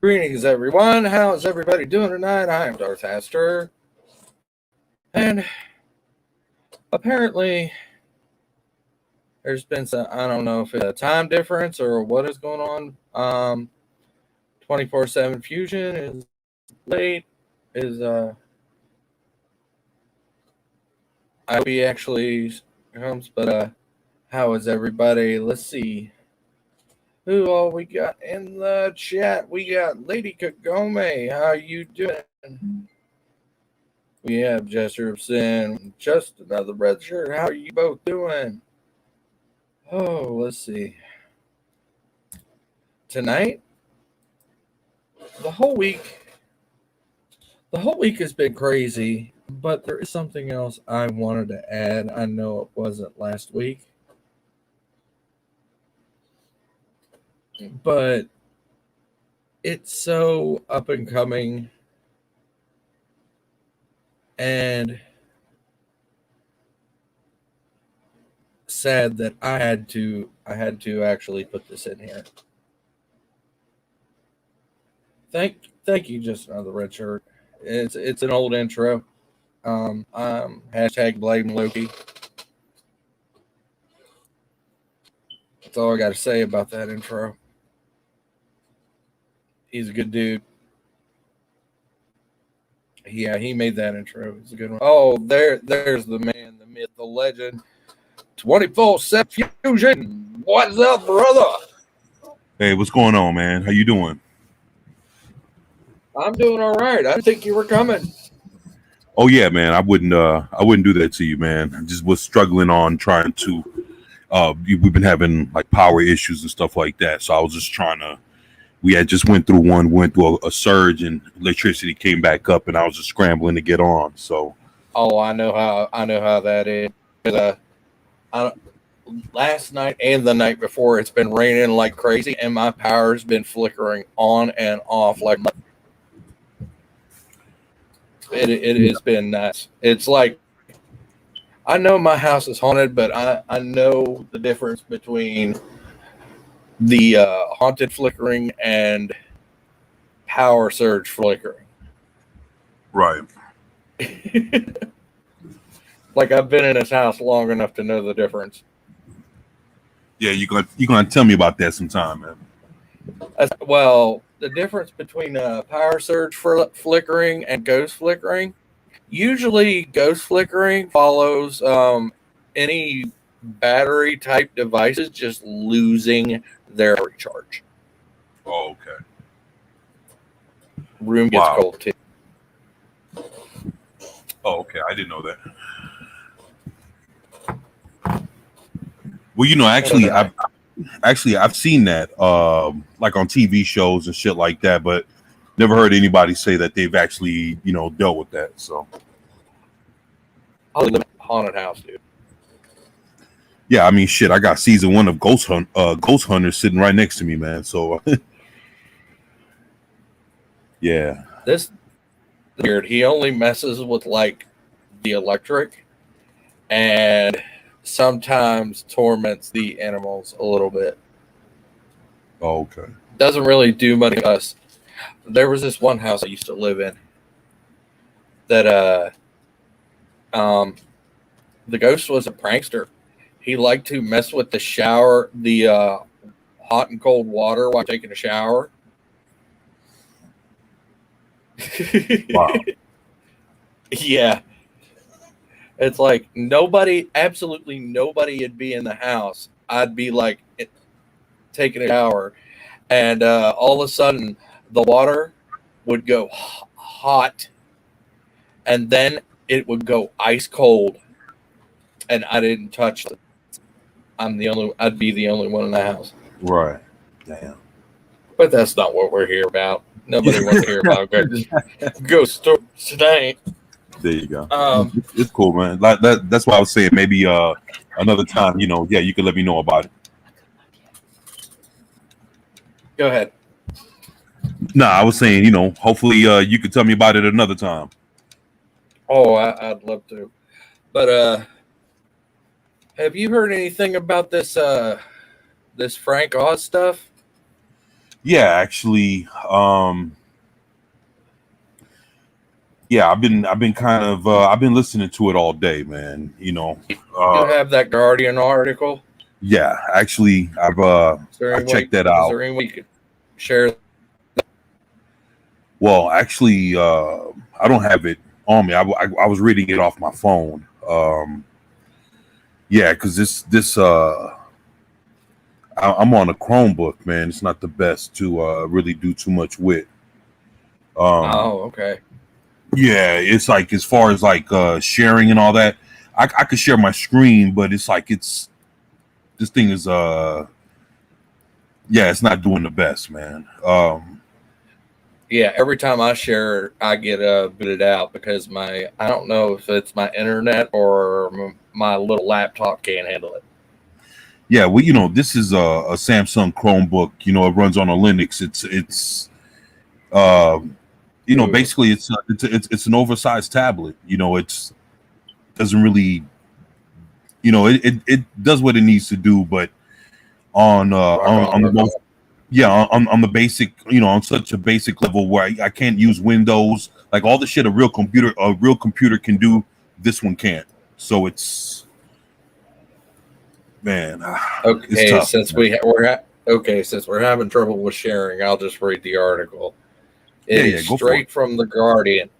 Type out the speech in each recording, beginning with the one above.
Greetings, everyone. How's everybody doing tonight? I'm Darth Aster, and apparently there's been some, I don't know if it's a time difference or what is going on. 24/7 Fusion is late. I hope he actually comes, but how is everybody? Let's see. Who all we got in the chat? We got Lady Kagome. How you doing? We have Jester of Sin, just another red shirt. How are you both doing? Oh, let's see. Tonight, the whole week has been crazy, but there is something else I wanted to add. I know it wasn't last week, but it's so up and coming, and sad that I had to actually put this in here. Thank you, just another red shirt. It's an old intro. Hashtag blame Loki. That's all I got to say about that intro. He's a good dude. Yeah, he made that intro. It's a good one. Oh, there's the man, the myth, the legend. 24/7 Fusion. What's up, brother? Hey, what's going on, man? How you doing? I'm doing all right. I didn't think you were coming. Oh yeah, man. I wouldn't do that to you, man. I just was struggling on trying to we've been having like power issues and stuff like that. So I was just trying to we had just went through a surge and electricity came back up and I was just scrambling to get on. So I know how that is. Last night and the night before it's been raining like crazy and my power's been flickering on and off like it has been nuts. It's like I know my house is haunted, but I know the difference between the haunted flickering and power surge flickering. right. Like I've been in this house long enough to know the difference. Yeah, you're gonna tell me about that sometime, man. Well, the difference between power surge flickering and ghost flickering. Usually, ghost flickering follows any battery type devices just losing their recharge. Oh, okay. Room gets cold too. Oh, okay. I didn't know that. Well, I've seen that like on TV shows and shit like that, but never heard anybody say that they've actually dealt with that. So Haunted house, dude. Yeah, I mean, shit. I got season 1 of Ghost Hunters sitting right next to me, man. So yeah, This weird. He only messes with like the electric, and sometimes torments the animals a little bit. Oh, okay. Doesn't really do much to us. There was this one house I used to live in that the ghost was a prankster. He liked to mess with the shower, the hot and cold water while taking a shower. Wow. Yeah. It's like absolutely nobody would be in the house. I'd be like taking a shower, and all of a sudden the water would go hot, and then it would go ice cold, and I didn't touch it. I'd be the only one in the house. Right. Damn. But that's not what we're here about. Nobody wants to hear about ghost stories today. There you go. It's cool, man. Like that's why I was saying maybe another time, yeah, you can let me know about it. Go ahead. Nah, I was saying, hopefully you could tell me about it another time. Oh, I'd love to. But have you heard anything about this Frank Oz stuff? Yeah, actually, yeah, I've been kind of I've been listening to it all day, man. You Uh, have that Guardian article? yeah, actually, Is there I any way? checked that Is out. there any way you could share? Well, actually, I don't have it on me. I was reading it off my phone. Yeah, because I'm on a Chromebook, man. It's not the best to really do too much with. Um, Oh, okay. yeah, it's like as far as like sharing and all that, I could share my screen, but it's like it's this thing is yeah, it's not doing the best, man. Yeah, every time I share, I get booted out because I don't know if it's my internet or my little laptop can't handle it. Yeah, well, this is a Samsung Chromebook. It runs on a Linux. It's uh, Ooh, basically it's an oversized tablet. It's doesn't really it does what it needs to do, but rock on. on the most yeah on the basic on such a basic level where I can't use Windows, like all the shit a real computer can do, this one can't. So it's, man, it's Okay, tough, since man. since we're having trouble with sharing, I'll just read the article. Yeah, It is yeah, go for it. straight from the Guardian.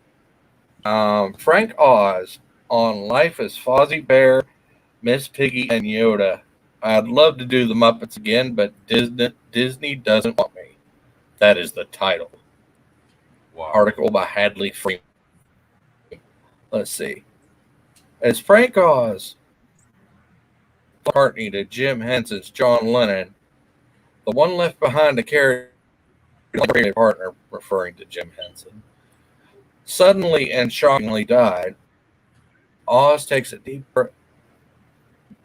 Frank Oz on Life as Fozzie Bear, Miss Piggy, and Yoda. I'd love to do the Muppets again, but Disney doesn't want me. That is the title. Wow. Article by Hadley Freeman. Let's see. As Frank Oz, McCartney to Jim Henson's John Lennon, the one left behind to carry a partner, referring to Jim Henson, suddenly and shockingly died. Oz takes a deep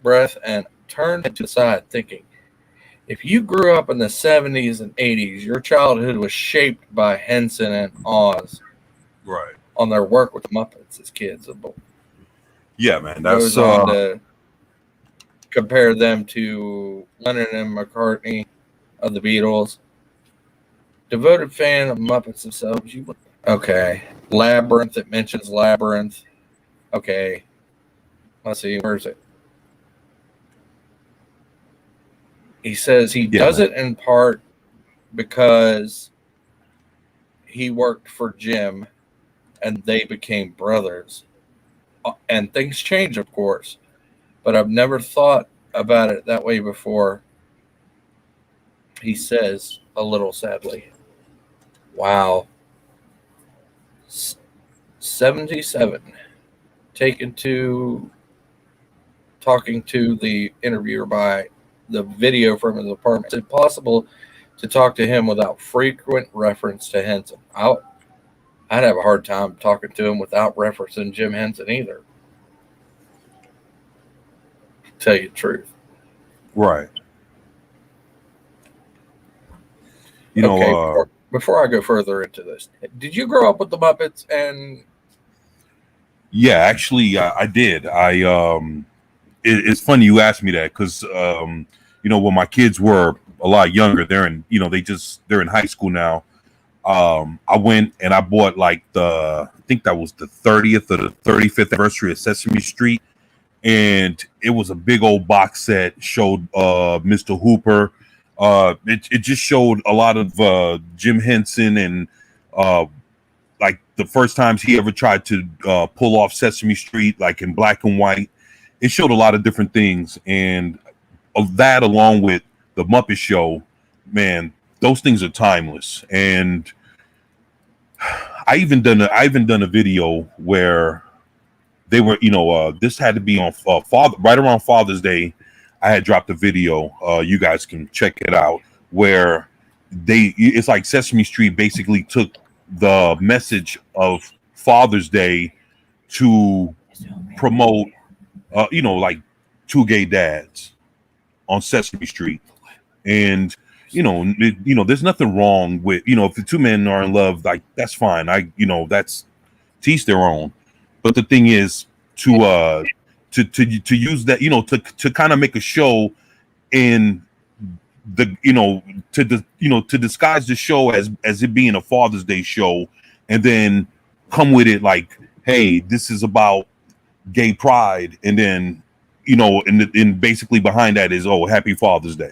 breath and turns to the side, thinking, if you grew up in the 70s and 80s, your childhood was shaped by Henson and Oz Right. on their work with the Muppets as kids. It Yeah, man. That's goes on to compare them to Lennon and McCartney of the Beatles. Devoted fan of Muppets themselves. Okay. Labyrinth. It mentions Labyrinth. Okay. Let's see. Where is it? He says he yeah, does man. it in part because he worked for Jim and they became brothers. And things change, of course, but I've never thought about it that way before, he says a little sadly. Wow. 77. Taken to talking to the interviewer by the video from his apartment. Is it possible to talk to him without frequent reference to Henson? I'd have a hard time talking to him without referencing Jim Henson either, to tell you the truth. Right. You know, Okay, before I go further into this, did you grow up with the Muppets? And yeah, actually, I did. It's funny you asked me that because, when my kids were a lot younger, they're in high school now. I went and I bought like I think that was the 30th or the 35th anniversary of Sesame Street, and it was a big old box set. Showed Mr. Hooper. It just showed a lot of Jim Henson and uh, like the first times he ever tried to pull off Sesame Street, like in black and white. It showed a lot of different things, and of that, along with the Muppet Show, man, those things are timeless. And I even done a video where they were, this had to be on right around Father's Day. I had dropped a video. You guys can check it out, where it's like Sesame Street basically took the message of Father's Day to promote, like two gay dads on Sesame Street. And there's nothing wrong with, if the two men are in love, like that's fine. That's to each their own. But the thing is to use that, to kind of make a show and to disguise the show as it being a Father's Day show, and then come with it like, hey, this is about gay pride, and then and basically behind that is, oh, happy Father's Day.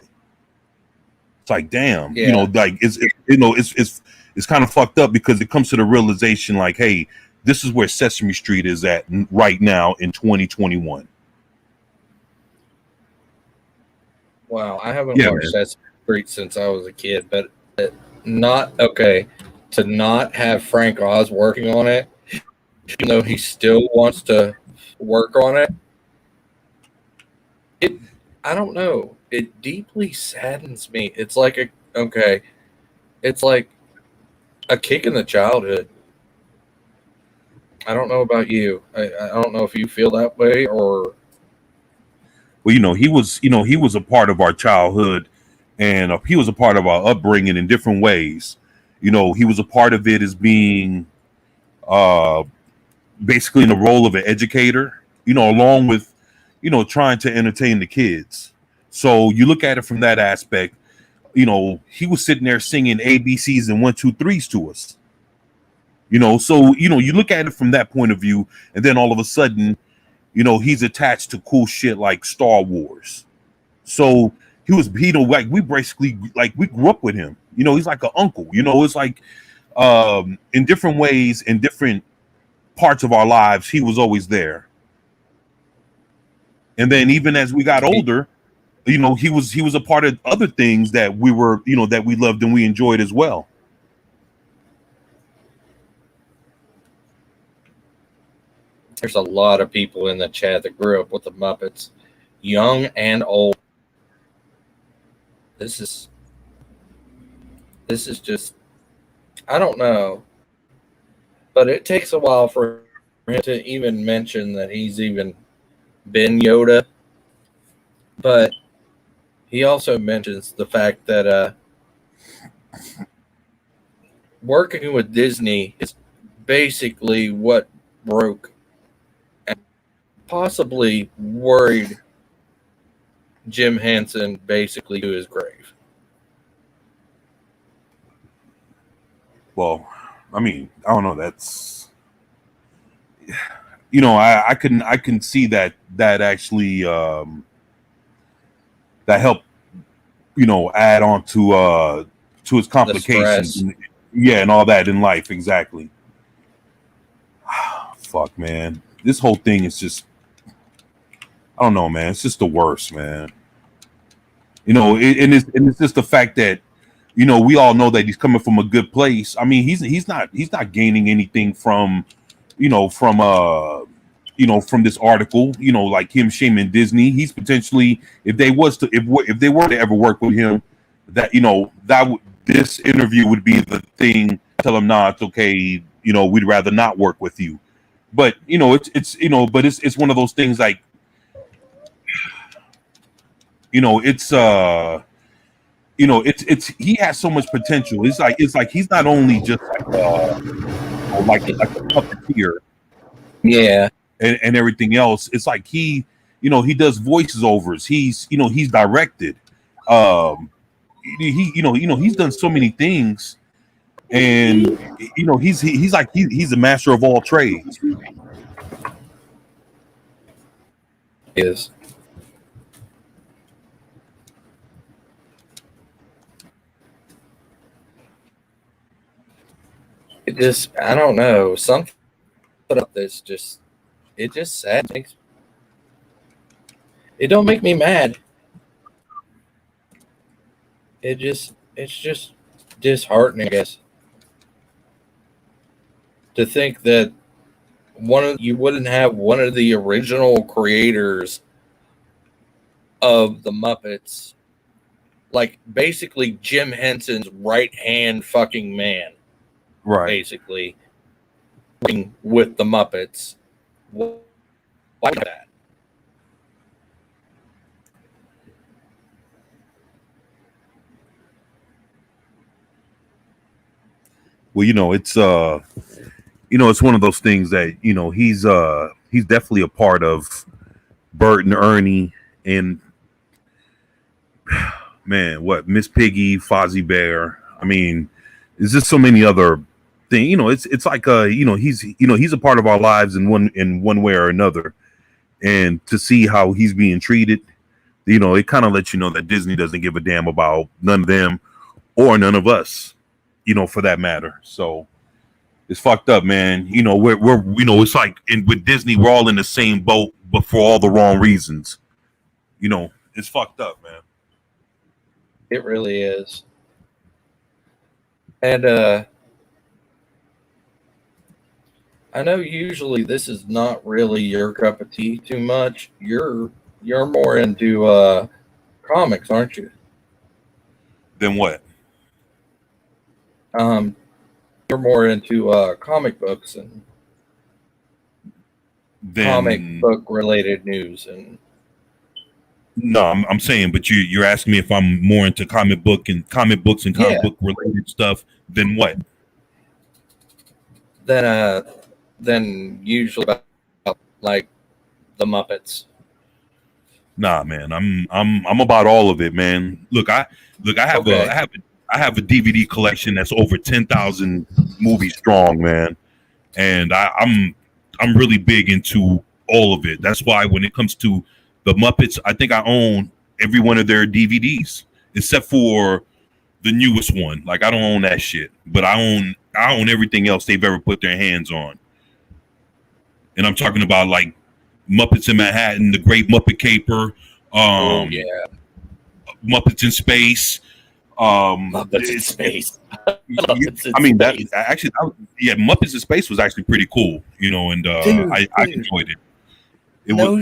It's like, damn, Yeah. like it's kind of fucked up, because it comes to the realization like, hey, this is where Sesame Street is at right now in 2021. Wow, I haven't Yeah, watched man. Sesame Street since I was a kid, but not okay to not have Frank Oz working on it, even though he still wants to work on it. It, I don't know. It deeply saddens me. It's like it's like a kick in the childhood. I don't know about you. I don't know if you feel that way or Well, he was a part of our childhood, and he was a part of our upbringing in different ways. He was a part of it as being uh, basically in the role of an educator, along with, trying to entertain the kids. So you look at it from that aspect, he was sitting there singing ABCs and 1, 2, 3s to us. So you look at it from that point of view, and then all of a sudden, he's attached to cool shit like Star Wars. So he was, like we basically, like, we grew up with him. He's like an uncle. It's like in different ways, in different parts of our lives, he was always there. And then even as we got older, he was a part of other things that we were, that we loved and we enjoyed as well. there's a lot of people in the chat that grew up with the Muppets, young and old. This is this is just I don't know, but it takes a while for him to even mention that he's even been Yoda. But he also mentions the fact that working with Disney is basically what broke and possibly worried Jim Henson basically to his grave. Well, I mean, I don't know. That's, I can see that actually that helped, add on to his The complications, stress. and, yeah, and all that in life. Exactly. Fuck, man. This whole thing is just, I don't know, man. It's just the worst, man. And it's just the fact that, we all know that he's coming from a good place. I mean, he's not gaining anything from, from from this article, like him shaming Disney. He's potentially, if they were to ever work with him, that this interview would be the thing. Tell him, nah, it's okay. We'd rather not work with you. But it's one of those things like, it's it's he has so much potential. It's like he's not only just like a puppeteer Yeah. and everything else. It's like he does voices overs. He's directed. Um, he's done so many things, and he's a master of all trades. Is. It just I don't know. Something about this just it just sad makes it don't make me mad. It's just disheartening, I guess, to think that you wouldn't have one of the original creators of the Muppets, like basically Jim Henson's right hand fucking man, Right. basically with the Muppets. Why that? Well, it's one of those things that he's definitely a part of Bert and Ernie, and man, what Miss Piggy, Fozzie Bear. I mean, there's just so many other things. You know, it's like he's a part of our lives in one way or another, and to see how he's being treated, it kind of lets you know that Disney doesn't give a damn about none of them or none of us, for that matter. So it's fucked up, man. We're it's like with Disney, we're all in the same boat, but for all the wrong reasons. It's fucked up, man. It really is. And I know usually this is not really your cup of tea too much. You're more into comics, aren't you? Then what? You're more into comic books and comic book related news. And no, I'm saying, but you're asking me if I'm more into comic books and comic book related stuff than what? Then usually about like the Muppets. Nah, man, I'm about all of it, man. Look, I have Okay. I have a DVD collection that's over 10,000 movies strong, man, and I'm really big into all of it. That's why when it comes to the Muppets, I think I own every one of their DVDs except for the newest one. Like I don't own that shit, but I own everything else they've ever put their hands on. And I'm talking about like Muppets in Manhattan, The Great Muppet Caper, Muppets in Space. Muppets in Space. Muppets in Space was actually pretty cool, and I enjoyed it.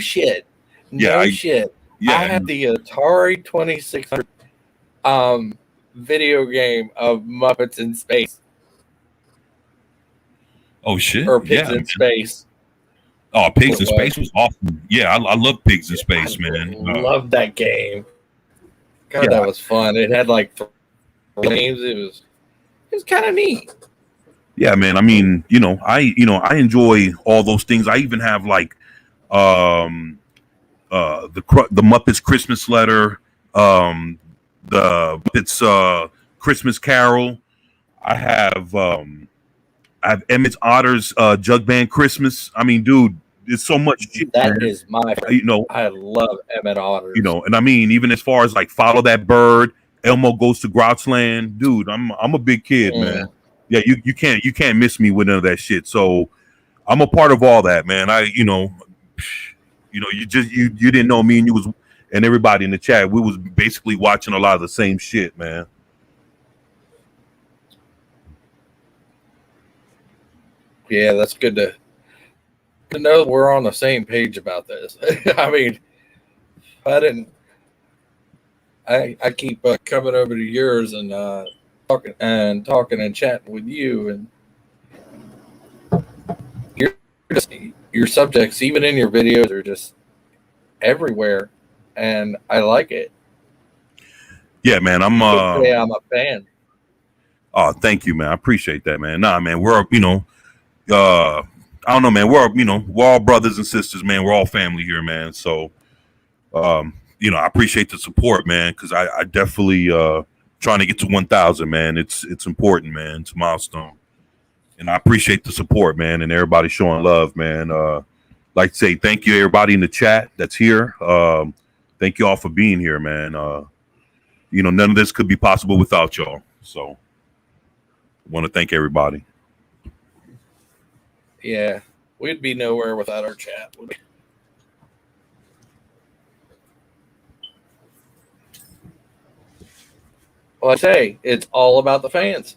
Shit. Shit. Yeah, I had the Atari 2600 video game of Muppets in Space. Oh shit! Or Pigs in Space. Oh, Pigs in Space was awesome. Yeah, I love Pigs in Space, man. Love that game. God, that was fun. It had like 3 games. It was kind of neat. Yeah, man. I mean, I enjoy all those things. I even have like the Muppets Christmas Letter, the Muppets Christmas Carol. I have Emmett Otter's Jug Band Christmas. I mean, dude, it's so much shit. That is my I love Emmett Otter. And I mean, even as far as like Follow That Bird, Elmo Goes to Grouchland, dude, I'm a big kid, man. Yeah, you can't miss me with none of that shit. So I'm a part of all that, man. You didn't know me and everybody in the chat. We was basically watching a lot of the same shit, man. Yeah, that's good to know we're on the same page about this. I mean, I keep coming over to yours and talking and chatting with you, and your subjects, even in your videos, are just everywhere, and I like it. Yeah, man, I'm a fan. Oh, thank you, man. I appreciate that, man. Nah, man, we're I don't know, man. We're all brothers and sisters, man. We're all family here, man. So, I appreciate the support, man, because I definitely trying to get to 1,000, man. It's important, man. It's a milestone, and I appreciate the support, man, and everybody showing love, man. Like to say thank you, everybody in the chat that's here. Thank you all for being here, man. None of this could be possible without y'all. So, I want to thank everybody. Yeah, we'd be nowhere without our chat. Well, I say it's all about the fans,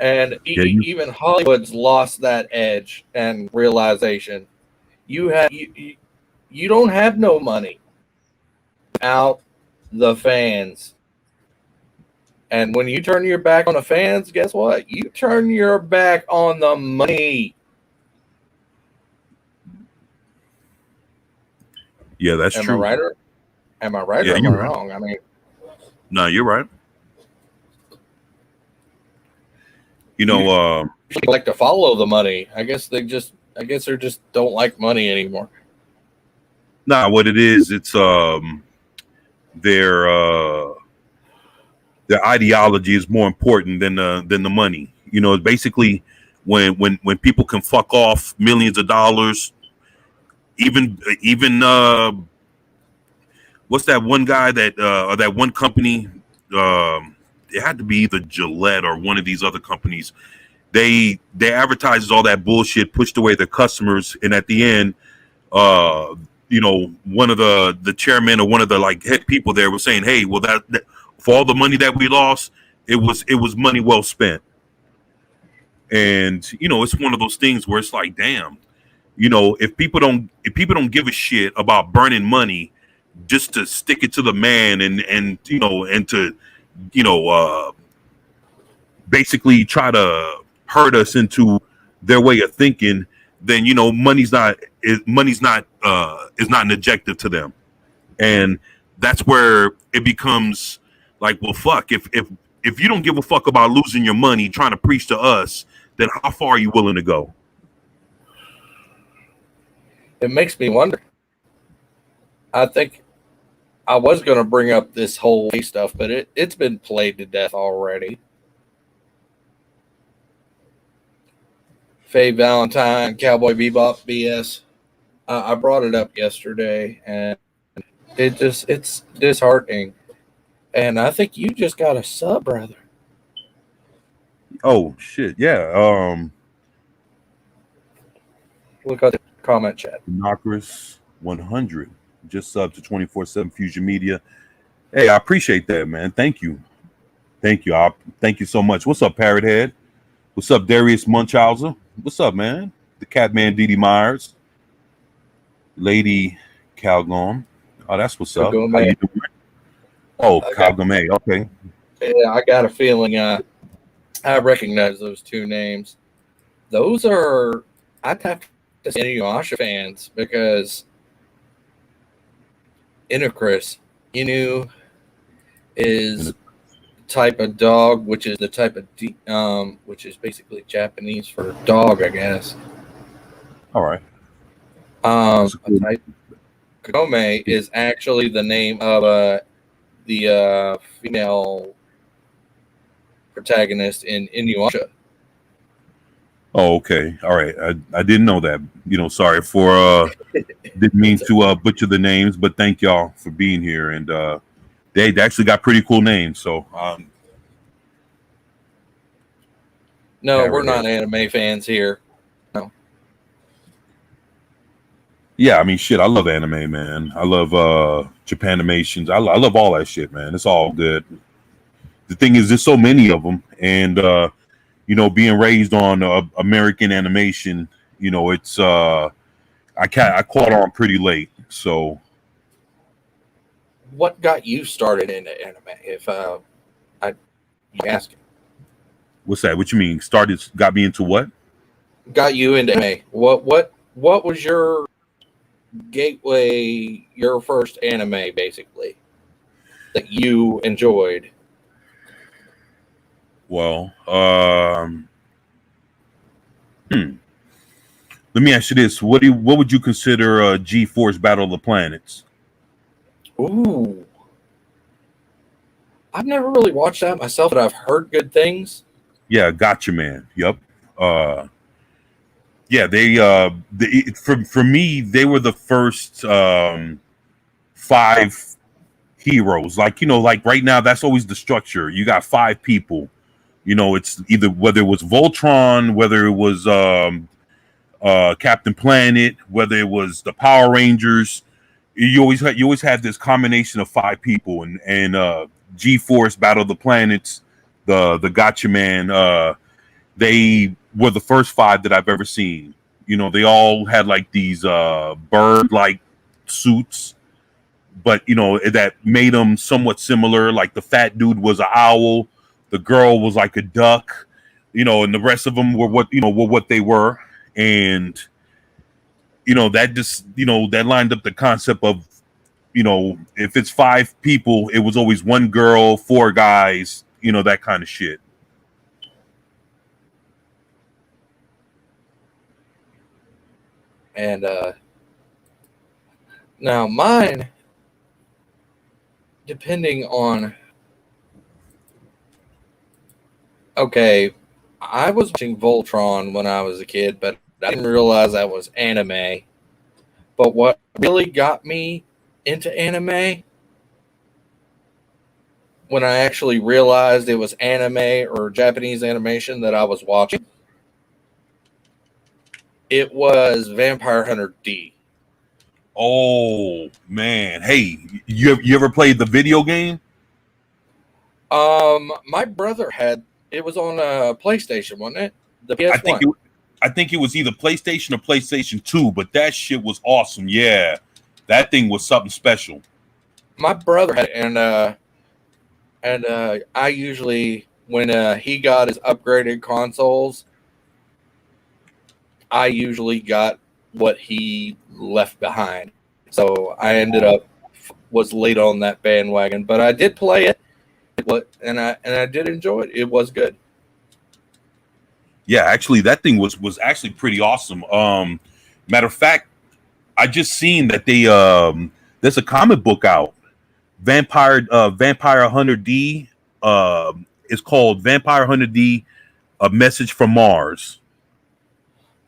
and even Hollywood's lost that edge and realization. You don't have no money out the fans, and when you turn your back on the fans, guess what? You turn your back on the money. Yeah, that's true. Am I right or am I wrong? I mean, no, you're right. Like to follow the money. I guess they just don't like money anymore. Nah, what it is, it's they're their ideology is more important than the money. You know, basically when people can fuck off millions of dollars, even what's that one guy that or that one company? It had to be either Gillette or one of these other companies. They advertises all that bullshit, pushed away their customers, and at the end, uh, one of the chairman or one of the like head people there was saying, "Hey, well that for all the money that we lost, it was money well spent." And it's one of those things where it's like, damn, if people don't give a shit about burning money just to stick it to the man and to you know basically try to herd us into their way of thinking, then money's not an objective to them. And that's where it becomes like, well, fuck, if you don't give a fuck about losing your money trying to preach to us, then how far are you willing to go? It makes me wonder. I think I was going to bring up this whole way stuff, but it's been played to death already. Faye Valentine, Cowboy Bebop BS. I brought it up yesterday, and it's disheartening. And I think you just got a sub, brother. Oh shit, yeah. Look at the comment chat. Knockers 100 just sub to 24/7 Fusion Media. Hey, I appreciate that, man. Thank you. Thank you so much. What's up, Parrot Head? What's up, Darius Munchausen? What's up, man? The Catman Didi Myers, Lady Calgon. Oh, that's what's up. How you doing? Oh, Calgame. Okay. Yeah, I got a feeling I recognize those two names. Those are, I'd have to say, Inuyasha fans, because Inu is type of dog, which is the type of which is basically Japanese for dog, I guess. All right. Kagome is actually the name of the female protagonist in Inuyasha. Oh, okay. All right. I didn't know that. Sorry for didn't mean to butcher the names, but thank y'all for being here. And they actually got pretty cool names. So no, we're not anime fans here. No. Yeah, I mean, shit. I love anime, man. I love Japanimations. I love all that shit, man. It's all good. The thing is, there's so many of them, and being raised on American animation, it's I caught on pretty late. So, what got you started into anime? If I ask. What's that? What you mean? Got me into what? Got you into anime. What was your gateway? Your first anime, basically, that you enjoyed? Well, let me ask you this: what would you consider G-Force Battle of the Planets? Ooh, I've never really watched that myself, but I've heard good things. Yeah, Gotcha Man. Yep. Yeah, they for me, they were the first 5 heroes. Like right now, that's always the structure. You got 5 people. It's either whether it was Voltron, whether it was Captain Planet, whether it was the Power Rangers. You always had this combination of 5 people, and G-Force Battle of the Planets, the Gotcha Man. They were the first 5 that I've ever seen. They all had like these bird-like suits, but that made them somewhat similar. Like the fat dude was an owl, the girl was like a duck, and the rest of them were what they were, and that just that lined up the concept of if it's 5 people, it was always 1 girl, 4 guys, that kind of shit. And now mine, depending on Okay, I was watching Voltron when I was a kid, but I didn't realize that was anime. But what really got me into anime when I actually realized it was anime or Japanese animation that I was watching, it was Vampire Hunter D. Oh man, hey, you ever played the video game? My brother had it was on a PlayStation, wasn't it? The I PS think One. it, I think it was either PlayStation or PlayStation 2, but that shit was awesome. Yeah, that thing was something special. My brother had it, and I usually when he got his upgraded consoles, I usually got what he left behind. So I ended up was late on that bandwagon, but I did play it. And I did enjoy it. It was good. Yeah, actually, that thing was actually pretty awesome. Matter of fact, I just seen that there's a comic book out, Vampire Hunter D. It's called Vampire Hunter D: A Message from Mars.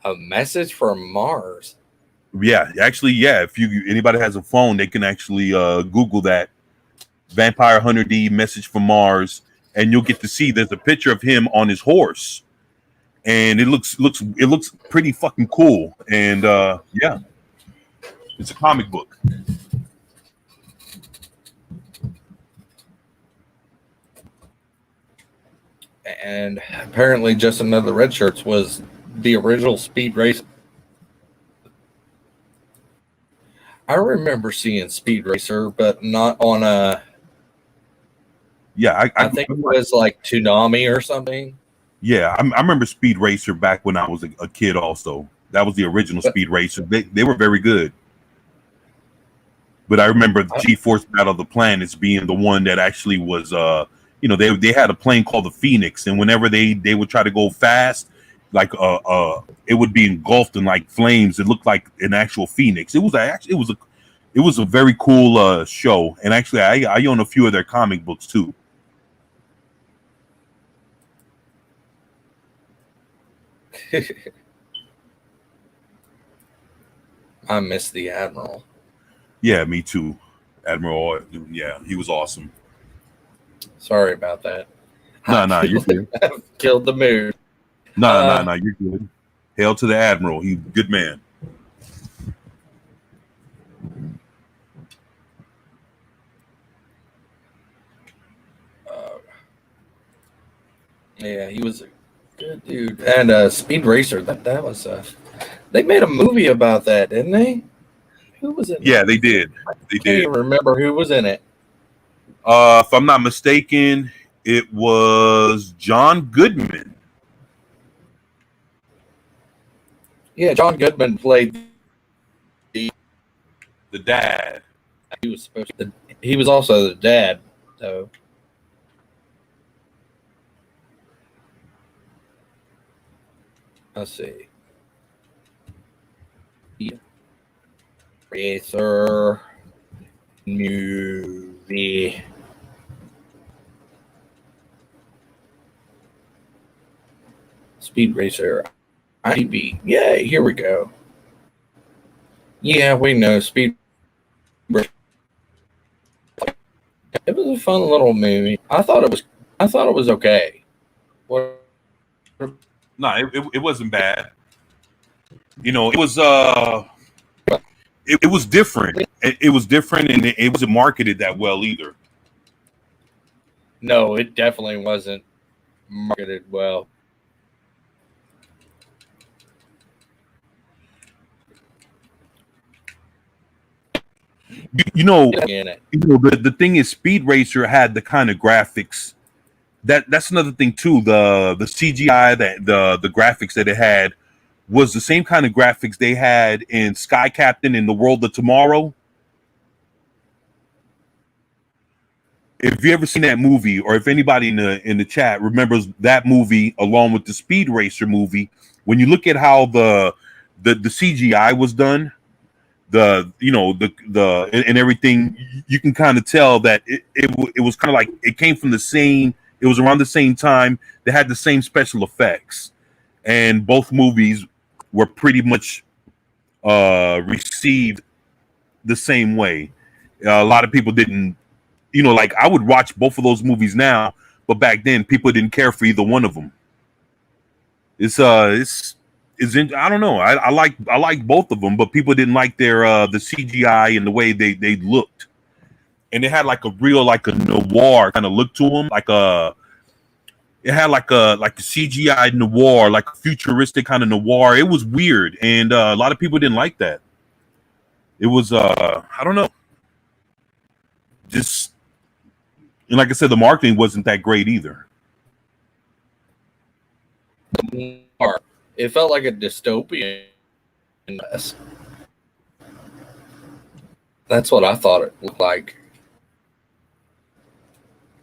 A message from Mars. Yeah, actually, yeah. If anybody has a phone, they can actually Google that Vampire Hunter D: Message from Mars, and you'll get to see there's a picture of him on his horse, and it looks pretty fucking cool. And yeah, it's a comic book. And apparently, just another red shirts was the original Speed Racer. I remember seeing Speed Racer, but not on a. Yeah, I think it was like Toonami or something. yeah, I remember Speed Racer back when I was a kid. Also, that was the original But Speed Racer. They were very good. But I remember the I, G-Force Battle of the Planets being the one that actually was they had a plane called the Phoenix, and whenever they would try to go fast, like it would be engulfed in like flames. It looked like an actual Phoenix. It was a very cool show, and actually I own a few of their comic books too. I miss the Admiral. Yeah, me too. Admiral, yeah, he was awesome. Sorry about that. I No, no, feel you're like good. I've killed the mood. No, no, Uh, no, you're good. Hail to the Admiral. He's a good man. uh, yeah, he was a good dude. And Speed Racer, that was they made a movie about that, didn't they? Who was in Yeah, that? they did. They Can't did. even remember who was in it. If I'm not mistaken, it was John Goodman. Yeah, John Goodman played the. The dad. He was supposed to. He was also the dad, though. Let's see. Yeah. Racer movie. Speed Racer. IB. Yay, here we go. Yeah, we know Speed Racer. It was a fun little movie. I thought it was okay. What No, it wasn't bad. It was it was different. It was different, and it wasn't marketed that well either. No, it definitely wasn't marketed well. You, you know, In it. the thing is, Speed Racer had the kind of graphics that's another thing too. The CGI that the graphics that it had was the same kind of graphics they had in Sky Captain in the World of Tomorrow. If you ever seen that movie, or if anybody in the chat remembers that movie along with the Speed Racer movie, when you look at how the CGI was done, the and everything, you can kind of tell that it was kind of like it came from the same It was around the same time. They had the same special effects, and both movies were pretty much received the same way. A lot of people didn't, like I would watch both of those movies now, but back then people didn't care for either one of them. I don't know. I like both of them, but people didn't like their the CGI and the way they looked, and it had like a real like a noir kind of look to them, it had like a CGI noir, like a futuristic kind of noir. It was weird, and a lot of people didn't like that. It was I don't know, just, and like I said, the marketing wasn't that great either. It felt like a dystopian mess. That's what I thought it looked like.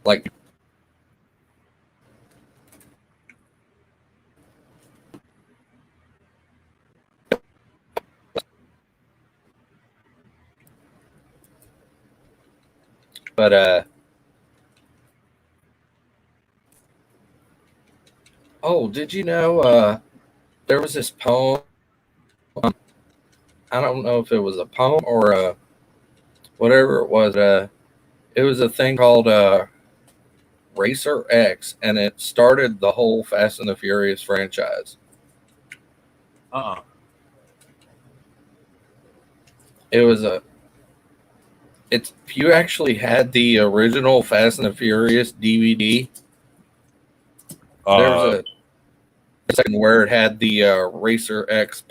Like, but oh, did you know there was this poem? I don't know if it was a poem or whatever it was. It was a thing called Racer X, and it started the whole Fast and the Furious franchise. It was if you actually had the original Fast and the Furious DVD, there was a second where it had the Racer X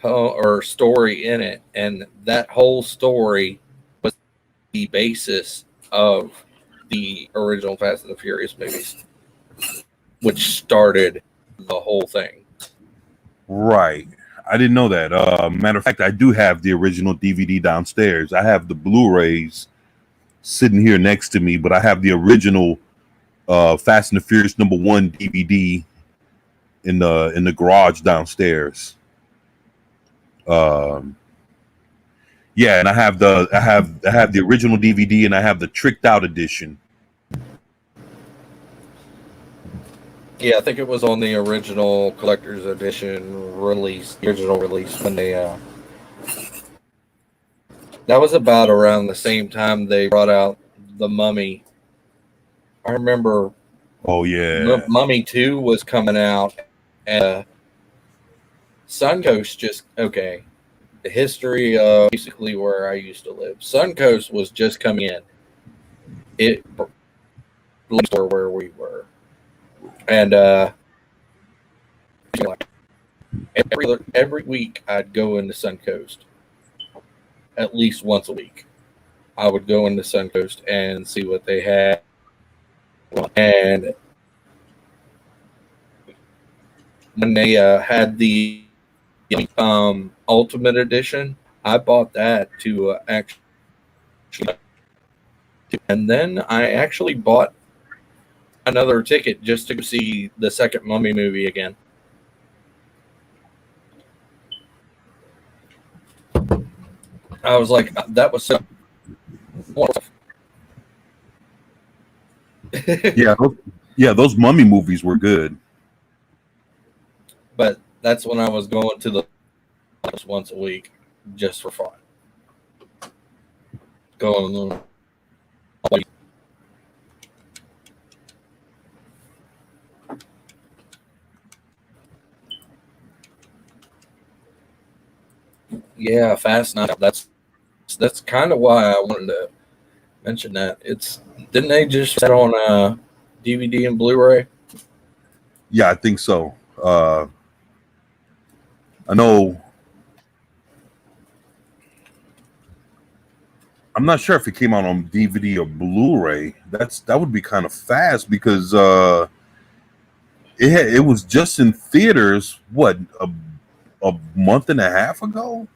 or story in it, and that whole story was the basis of the original Fast and the Furious movies, which started the whole thing. Right. I didn't know that. Matter of fact, I do have the original DVD downstairs. I have the Blu-rays sitting here next to me, but I have the original Fast and the Furious #1 DVD in the garage downstairs. Yeah, and I have the original DVD, and I have the tricked out edition. Yeah, I think it was on the original collector's edition release, the original release when they that was about around the same time they brought out The Mummy. I remember. Oh yeah, Mummy 2 was coming out, and Suncoast the history of basically where I used to live. Suncoast was just coming in. It where we were. And every week I'd go into Suncoast. At least once a week, I would go into Suncoast and see what they had. And when they had the Ultimate Edition, I bought that to actually, and then I actually bought another ticket just to see the second Mummy movie again. I was like, that was so wonderful. yeah, those Mummy movies were good. But that's when I was going to the once a week just for fun. Going. Yeah, Fast Night. That's kind of why I wanted to mention that. Didn't they just set on DVD and Blu-ray? Yeah, I think so. I know. I'm not sure if it came out on DVD or Blu-ray. That would be kind of fast because it was just in theaters. What, a month and a half ago?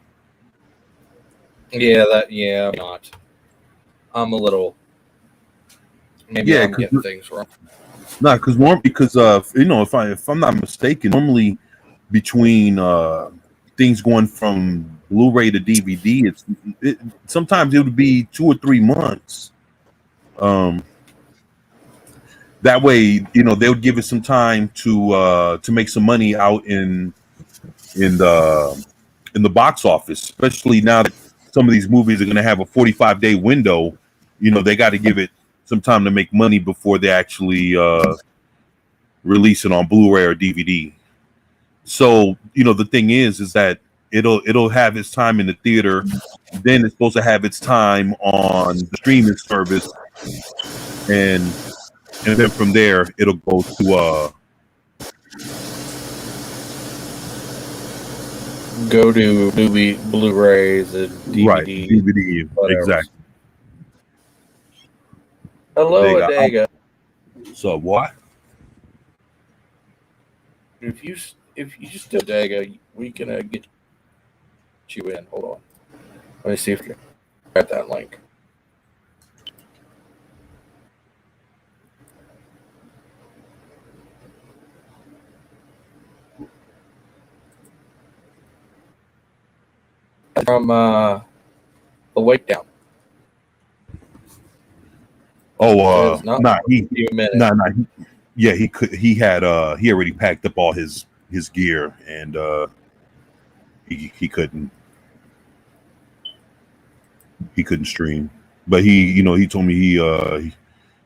Yeah, not. I'm a little. Maybe I'm getting things wrong. No, because if I'm not mistaken, normally between things going from Blu-ray to DVD, sometimes it would be 2 or 3 months. Um, that way, they would give it some time to make some money out in the in the box office, especially now that some of these movies are going to have a 45-day window. They got to give it some time to make money before they actually release it on Blu-ray or DVD. So, the thing is that it'll have its time in the theater, then it's supposed to have its time on the streaming service, and then from there it'll go to Go to movie Blu-rays and right, DVD, DVD. whatever. Exactly. They Hello, got Adega. so what? If you still Adega, we can get you in. Hold on. Let me see if I can get that link. From the Wake Down. Oh, It's not nah, a few minutes. nah, yeah, he already packed up all his gear, and he couldn't stream. But he told me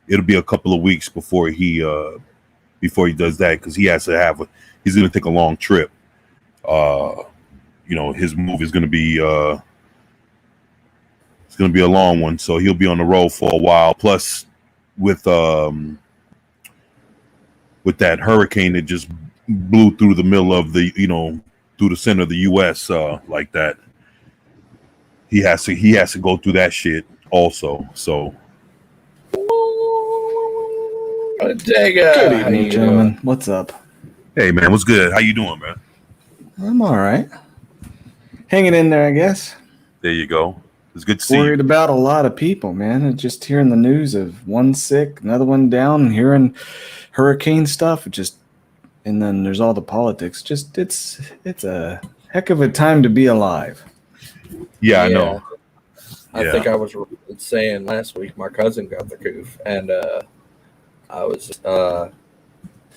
it'll be a couple of weeks before he does that, because he has to he's going to take a long trip. His move is going to be it's going to be a long one, so he'll be on the road for a while. Plus, with that hurricane that just blew through the middle of through the center of the U.S. Like that, he has to go through that shit also. So, Adega. Good evening, gentlemen. What's up? hey man, what's good? How you doing, man? I'm all right. Hanging in there, I guess. There you go. It's good to see Worried you. about a lot of people, man. And just hearing the news of one sick, another one down, and hearing hurricane stuff. And then there's all the politics. It's a heck of a time to be alive. Yeah, I know. I think I was saying last week my cousin got the coof, and I was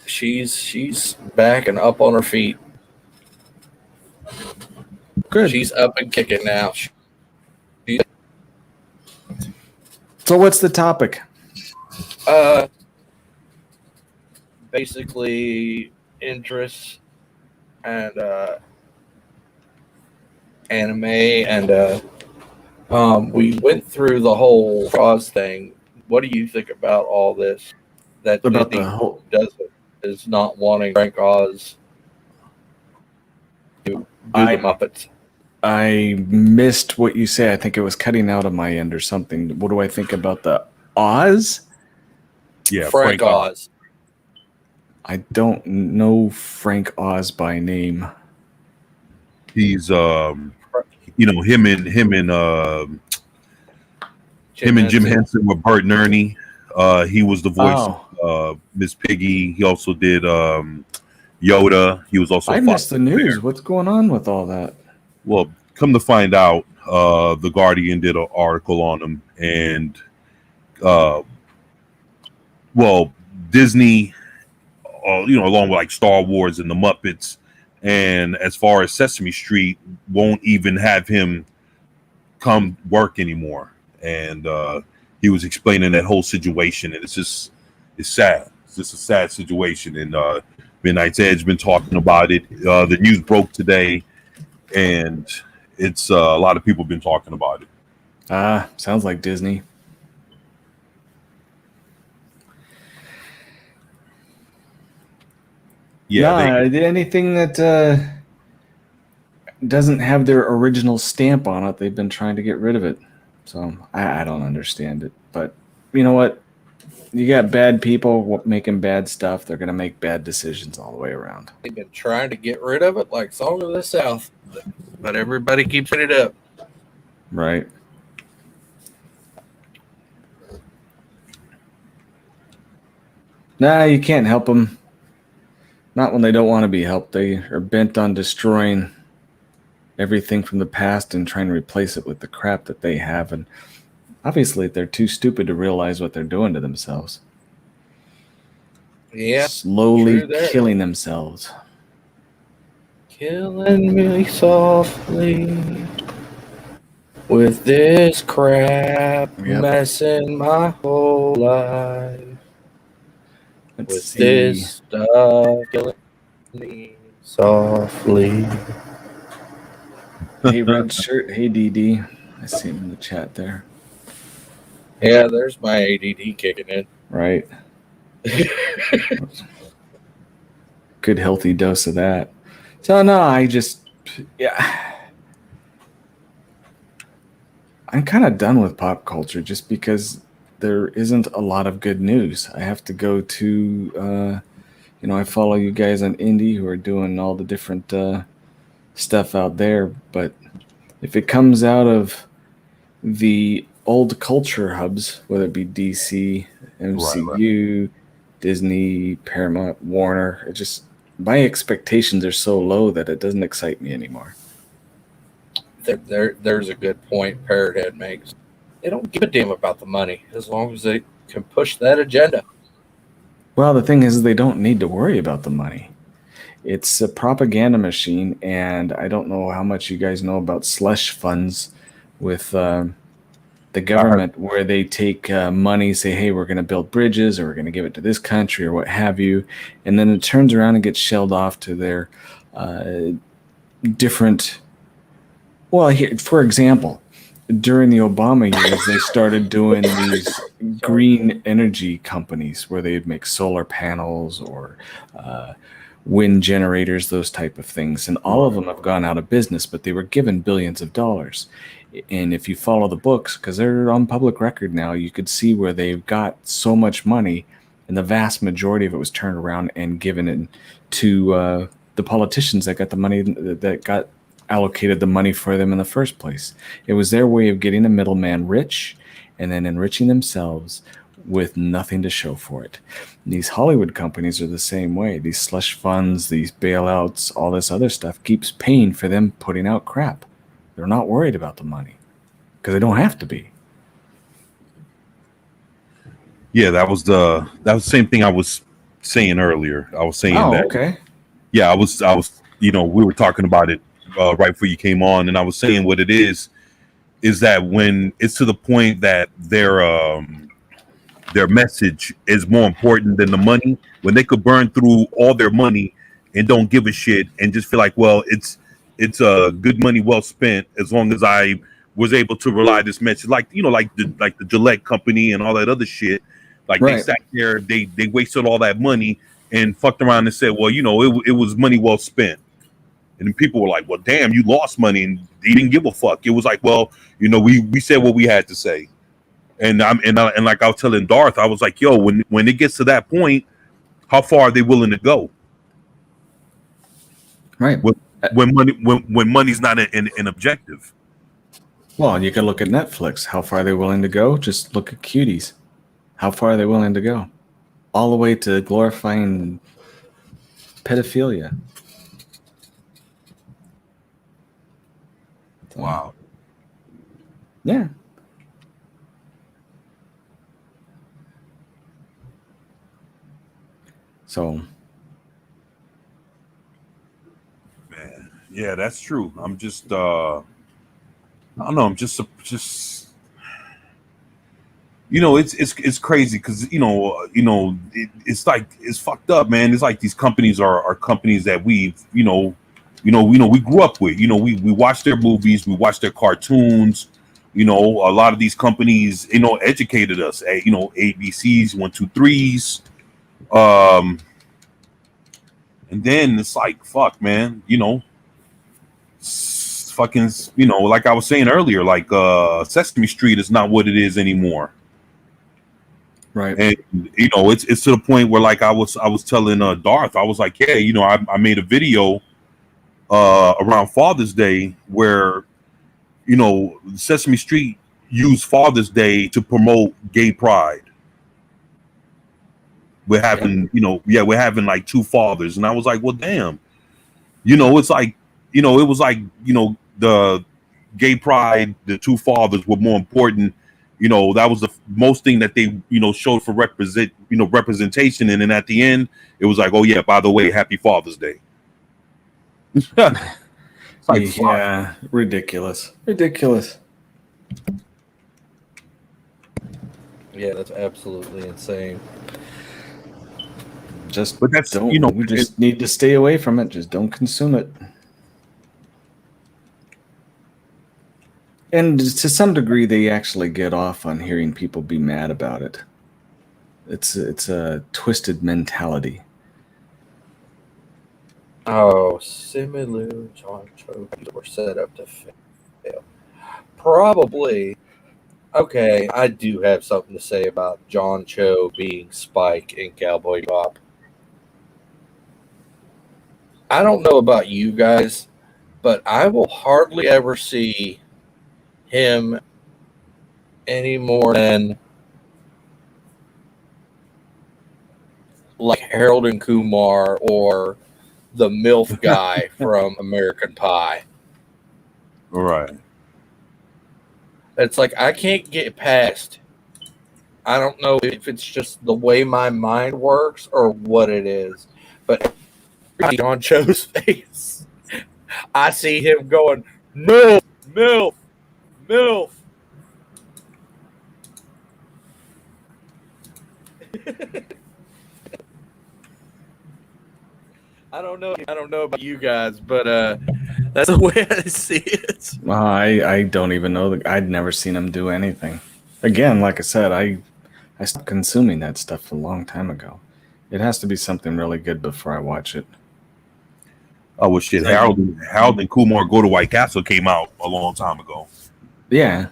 she's back and up on her feet. Good. She's up and kicking now. So what's the topic? Basically interests and anime, and we went through the whole Oz thing. What do you think about all this? That About Disney the whole is not wanting Frank Oz to do the Muppets. I missed what you say. I think it was cutting out on my end or something. What do I think about the Oz? Yeah, Frank Oz. I don't know Frank Oz by name. He's him and Jim Henson were Bert and Ernie. He was the voice of Miss Piggy. He also did Yoda. He was also I missed the news. What's going on with all that? Well, come to find out, the Guardian did an article on him, and Disney, along with like Star Wars and the Muppets, and as far as Sesame Street, won't even have him come work anymore. And he was explaining that whole situation, and it's sad. It's just a sad situation. And Midnight's Edge been talking about it. The news broke today, and it's a lot of people have been talking about it. Sounds like Disney. Yeah, anything that doesn't have their original stamp on it, they've been trying to get rid of it. So I don't understand it. But you know what? You got bad people making bad stuff. They're going to make bad decisions all the way around. They've been trying to get rid of it like Song of the South, but everybody keeps it up. Right. Nah, you can't help them. Not when they don't want to be helped. They are bent on destroying everything from the past and trying to replace it with the crap that they have. And Obviously, they're too stupid to realize what they're doing to themselves. Yeah, Slowly true that. killing themselves. Killing me softly with this crap, Yep. messing my whole life Let's with see. this stuff, killing me softly. Hey, red shirt. Hey, DD. I see him in the chat there. Yeah, there's my ADD kicking in. Right. Good healthy dose of that. So no, I'm kind of done with pop culture just because there isn't a lot of good news. I have to go to I follow you guys on Indie who are doing all the different stuff out there, but if it comes out of the old culture hubs, whether it be DC, MCU, Disney, Paramount, Warner, it just my expectations are so low that it doesn't excite me anymore. There's a good point Parrothead makes. They don't give a damn about the money as long as they can push that agenda. Well, the thing is, they don't need to worry about the money. It's a propaganda machine, and I don't know how much you guys know about slush funds with the government, where they take money, say, hey, we're going to build bridges, or we're going to give it to this country, or what have you, and then it turns around and gets shelled off to their different. Well, here, for example, during the Obama years, they started doing these green energy companies where they'd make solar panels or wind generators, those type of things. And all of them have gone out of business, but they were given billions of dollars. And if you follow the books, because they're on public record now, you could see where they've got so much money, and the vast majority of it was turned around and given in to the politicians that got the money, that got allocated the money for them in the first place. It was their way of getting a middleman rich and then enriching themselves with nothing to show for it. And these Hollywood companies are the same way. These slush funds, these bailouts, all this other stuff keeps paying for them putting out crap. They're not worried about the money because they don't have to be. Yeah, that was the same thing I was saying earlier. I was saying that. Okay. Yeah, I was. We were talking about it right before you came on, and I was saying what it is that when it's to the point that their message is more important than the money, when they could burn through all their money and don't give a shit and just feel like, well, it's good money well spent as long as I was able to rely this message, like the Gillette company and all that other shit. Like Right. They sat there, they wasted all that money and fucked around and said, well, it was money well spent. And then people were like, well, damn, you lost money, and they didn't give a fuck. It was like, well, we said what we had to say. And like I was telling Darth, I was like, yo, when it gets to that point, how far are they willing to go? Right. When money's not an objective. Well, you can look at Netflix. How far are they willing to go? Just look at Cuties. How far are they willing to go? All the way to glorifying pedophilia. Wow. Yeah. So. Man, yeah, that's true. I'm just, I don't know. I'm just, it's crazy because it's like it's fucked up, man. It's like these companies are companies that we grew up with. We watch their movies, we watch their cartoons. A lot of these companies, educated us. ABCs, 1, 2, 3s. And then it's like, fuck, man. Fucking, like I was saying earlier, like Sesame Street is not what it is anymore. Right. And it's to the point where, like I was telling Darth, I was like, yeah, I made a video around Father's Day where Sesame Street used Father's Day to promote gay pride. We're having we're having like 2 fathers, and I was like, well, damn, it's like it was like the gay pride, the 2 fathers were more important That was the most thing that they showed for representation, and then at the end it was like, oh yeah, by the way, happy Father's Day. It's like, yeah, ridiculous. Yeah, that's absolutely insane. But that's we just need to stay away from it. Just don't consume it. And to some degree, they actually get off on hearing people be mad about it. It's a twisted mentality. Oh, Simu John Cho were set up to fail. Probably. Okay, I do have something to say about John Cho being Spike in Cowboy Bebop. I don't know about you guys, but I will hardly ever see him any more than like Harold and Kumar or the MILF guy from American Pie. right. It's like I can't get past. I don't know if it's just the way my mind works or what it is, but on Cho's face, I see him going, MILF, MILF, MILF. I don't know about you guys, but that's the way I see it. I don't even know. I'd never seen him do anything. Again, like I said, I stopped consuming that stuff a long time ago. It has to be something really good before I watch it. Oh well, shit. Harold and Kumar Go to White Castle came out a long time ago. Yeah,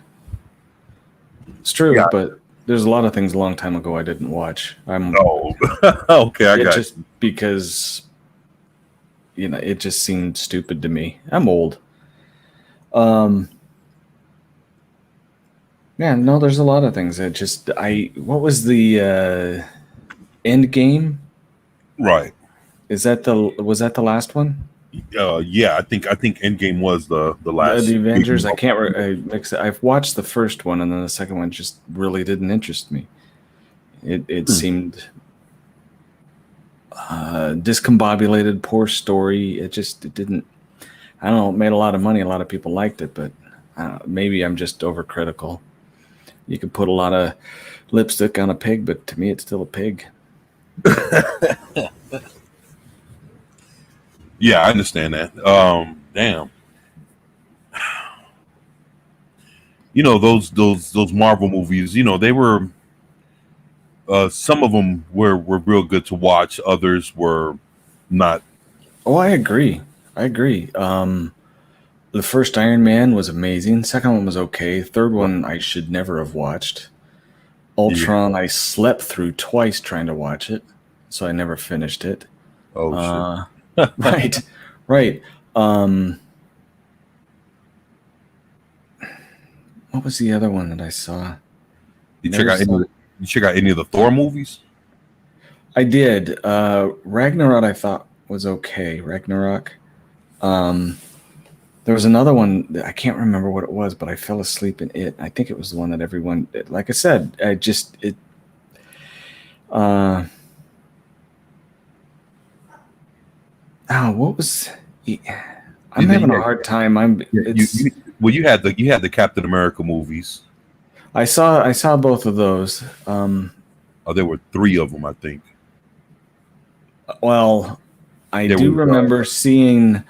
it's true, but there's a lot of things a long time ago I didn't watch. Okay, I got just you. Because it just seemed stupid to me. I'm old. Yeah, no, there's a lot of things that just what was the end game? Right. Was that the last one? Yeah, I think Endgame was the last. The Avengers. I can't mix it. I've watched the first one, and then the second one just really didn't interest me. It seemed discombobulated, poor story. It didn't. I don't know. It made a lot of money. A lot of people liked it, but maybe I'm just overcritical. You could put a lot of lipstick on a pig, but to me, it's still a pig. Yeah, I understand that. Damn. Those Marvel movies. They were. Some of them were real good to watch. Others were not. Oh, I agree. The first Iron Man was amazing. Second one was okay. Third one I should never have watched. Ultron, I slept through twice trying to watch it, so I never finished it. Oh shit! Right. What was the other one that I saw? You check out any of the Thor movies? I did. Ragnarok I thought was okay. Ragnarok. There was another one that I can't remember what it was, but I fell asleep in it. I think it was the one that everyone did. Like I said, what was? I'm having a hard time. You had the Captain America movies. I saw both of those. There were 3 of them, I think. Well, I do remember seeing.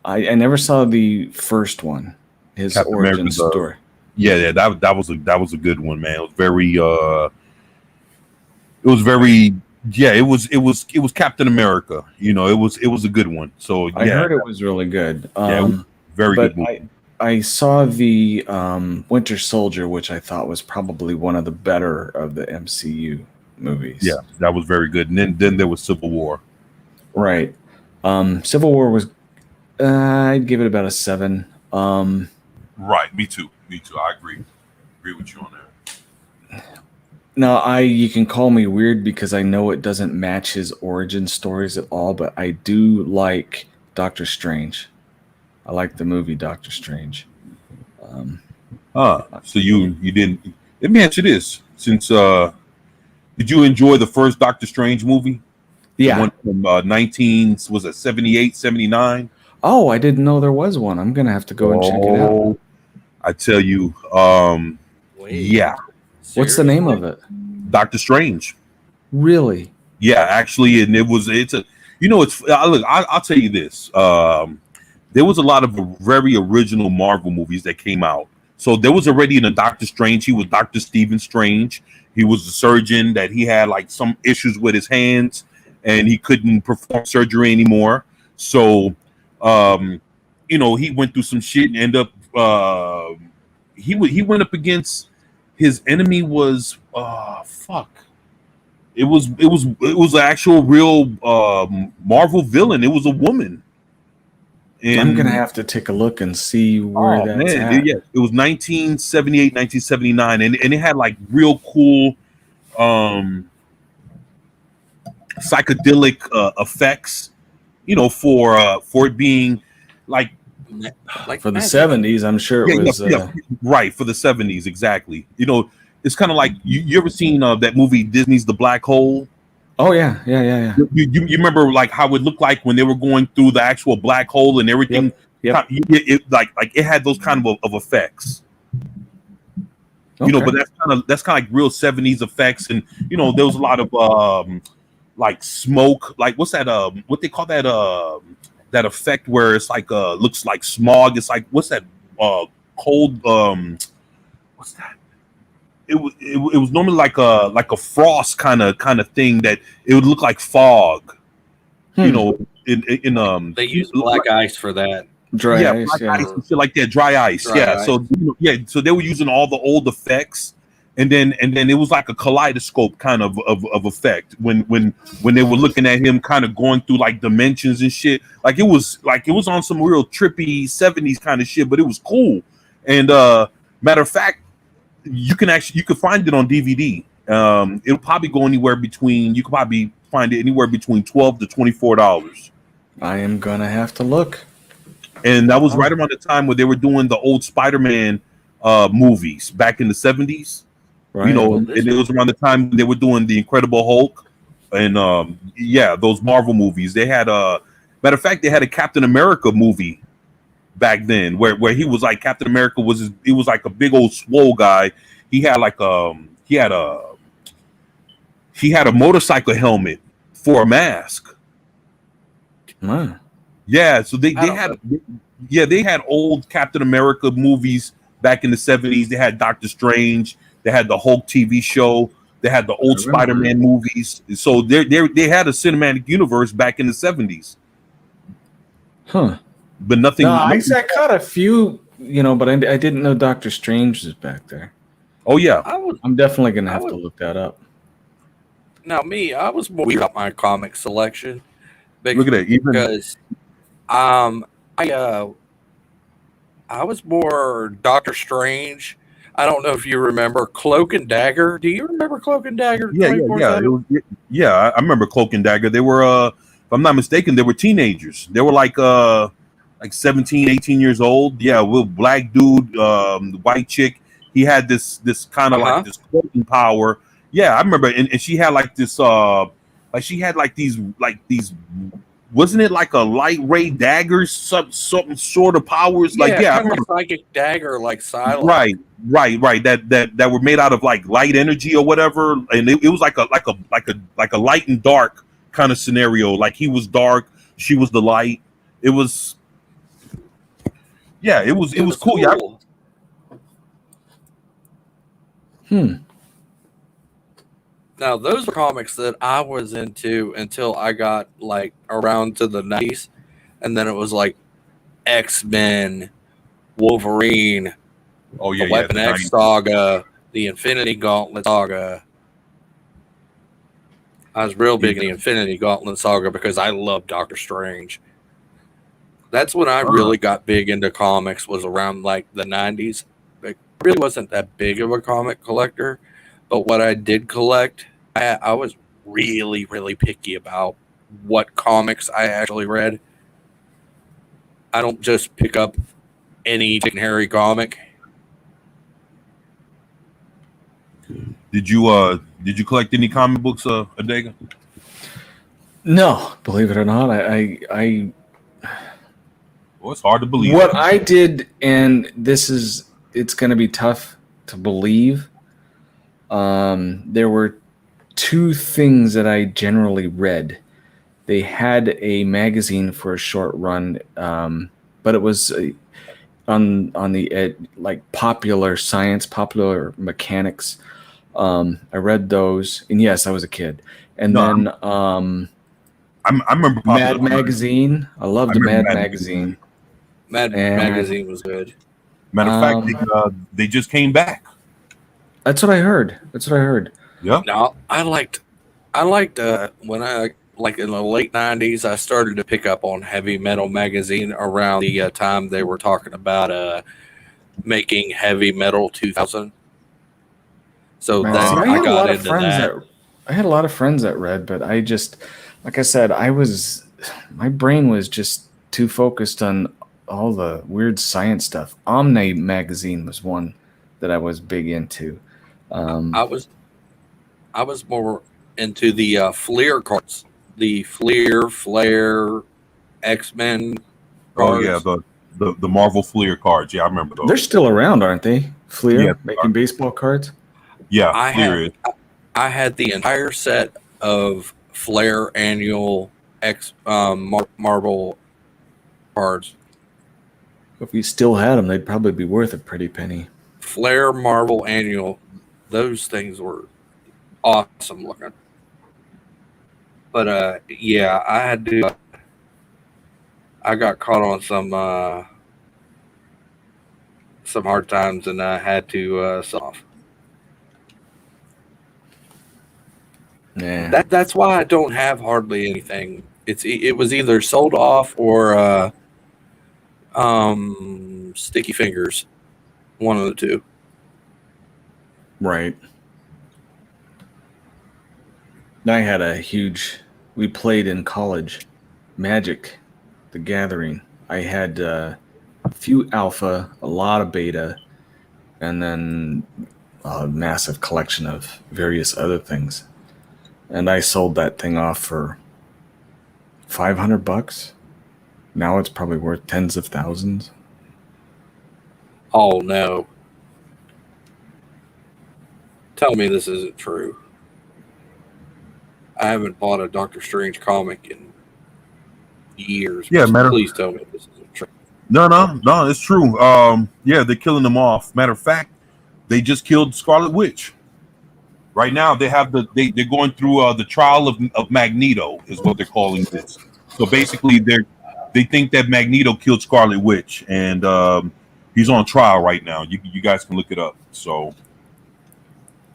I never saw the first one, his Captain origin story. Yeah, that was a good one, man. It was very. Yeah, it was Captain America. It was a good one. So yeah, I heard it was really good. It was very good movie. I saw the Winter Soldier, which I thought was probably one of the better of the MCU movies. Yeah, that was very good. And then there was Civil War. Right. Civil War was. I'd give it about a 7. Right. Me too. I agree with you on that. Now, you can call me weird because I know it doesn't match his origin stories at all, but I do like Doctor Strange. I like the movie Doctor Strange. So you Let me ask you this: since did you enjoy the first Doctor Strange movie, the Yeah. one from 19 was it 78, 79? Oh, I didn't know there was one. I'm gonna have to go and check it out. Oh, I tell you, Wait, yeah, What's the name seriously? of it? Doctor Strange. Really? Yeah, actually, and it's a, it's look. I'll tell you this. There was a lot of very original Marvel movies that came out. So there was already in a Doctor Strange. He was Doctor Stephen Strange. He was a surgeon that he had like some issues with his hands, and he couldn't perform surgery anymore. So, um, he went through some shit and ended up. He went up against his enemy was fuck. It was an actual real Marvel villain. It was a woman. I'm gonna And have to take a look and see where oh that's man, at. yeah, it was 1978, 1979, and it had like real cool um psychedelic effects, for it being like Ma- like For the magic. 70s, I'm sure it yeah, yeah, was. yeah, right, for the 70s exactly. It's kind of like you ever seen that movie Disney's The Black Hole? Oh yeah, yeah, yeah, yeah. You remember like how it looked like when they were going through the actual black hole and everything. Yep, yep. Like it had those kind of effects. Okay. But that's kind of like real 70s effects. And there was a lot of like smoke, like what's that what they call that effect where it's like looks like smog. It's like what's that cold what's that? It was normally like a frost kind of thing that it would look like fog, you Hmm. know in They use black ice for that. Dry yeah, ice. black Yeah. ice and shit like that, dry ice. Dry Yeah. ice. So yeah, so they were using all the old effects, and then it was like a kaleidoscope kind of effect when they were looking at him kind of going through like dimensions and shit. Like it was on some real trippy 70s kind of shit, but it was cool. And matter of fact, you can find it on DVD. It'll probably go anywhere between you could probably find it anywhere between $12 to $24. I am gonna have to look. And that was Oh, right around the time where they were doing the old Spider-Man movies back in the 70s. right. Well, And this it was around the time when they were doing the Incredible Hulk and yeah, those Marvel movies. They had matter of fact, they had a Captain America movie back then where he was like Captain America he was like a big old swole guy. He had like he had a motorcycle helmet for a mask. Wow. Yeah, so they, I they don't had know. yeah, they had old Captain America movies back in the 70s. They had Doctor Strange, they had the Hulk TV show, they had the I old remember. Spider-Man movies. So they had a cinematic universe back in the 70s. Huh. But No, nothing, I caught a few, but I didn't know Doctor Strange was back there. oh yeah. I was I'm definitely gonna I have was to look that up. now me. I was more weird about my comic selection Look at that. Even because um I uh I was more Doctor Strange. I don't know if you remember Cloak and Dagger. Do you remember Cloak and Dagger yeah, yeah, yeah. 24/7? Yeah, I remember Cloak and Dagger. They were if I'm not mistaken, they were teenagers. They were like 17, 18 years old. Yeah, with black dude, the white chick. He had this kind of like Uh-huh. this cloaking power. Yeah, I remember, and she had like this like she had like these wasn't it like a light ray daggers, something sort of powers? Like Yeah, yeah, I kind of remember. like psychic dagger like Psylocke. Right, right. That were made out of like light energy or whatever, and it was like a light and dark kind of scenario. Like he was dark, she was the light. It was yeah, it It was was cool. Yeah, cool. Hmm. Now those were comics that I was into until I got like around to the 90s, and then it was like X-Men, Wolverine, oh the yeah, yeah. Weapon The X 90s. saga, the Infinity Gauntlet saga. I was real big in the Infinity Gauntlet saga because I love Doctor Strange. That's when I Uh, really got big into comics, was around like the 90s. I really wasn't that big of a comic collector, but what I did collect, I was really, really picky about what comics I actually read. I don't just pick up any Dick and Harry comic. Did you collect any comic books, Adega? No, believe it or not, I Well, it's hard to believe. what I did, and it's going to be tough to believe. There were two things that I generally read. They had a magazine for a short run, but it was on the like popular science, popular mechanics. I read those, and yes, I was a kid. And No, then I remember Mad Magazine. I loved the remember Mad Mad Magazine. Mad And- Magazine was good. Matter of fact, they just came back. That's what I heard. Yeah. No, I liked when I like in the late '90s. I started to pick up on Heavy Metal magazine around the time they were talking about making Heavy Metal 2000. So Man, that see, I got into that. I had a lot of friends that read, but I just, like I said, my brain was just too focused on all the weird science stuff. Omni magazine was one that I was big into. I was more into the Fleer cards, the Flare, X-Men Oh cards. yeah, the Marvel Fleer cards. Yeah, I remember those. They're still around, aren't they? Fleer Yeah. making baseball cards. Yeah, I Fleer had is. I had the entire set of Flare annual Marvel cards. If we still had them, they'd probably be worth a pretty penny. Flare Marvel annual. Those things were awesome looking. But yeah, I had to. I got caught on some hard times, and I had to sell off. Yeah. That's why I don't have hardly anything. It was either sold off or sticky fingers, one of the two. Right. I had we played in college, Magic, the Gathering. I had a few alpha, a lot of beta, and then a massive collection of various other things. And I sold that thing off for $500. Now it's probably worth tens of thousands. Oh no! Tell me this isn't true. I haven't bought a Doctor Strange comic in years. Yeah, Please tell me this isn't true. No, it's true. Yeah, they're killing them off. Matter of fact, they just killed Scarlet Witch. Right now, they're going through the trial of Magneto, is what they're calling this. So basically, they think that Magneto killed Scarlet Witch, and he's on trial right now. You guys can look it up. So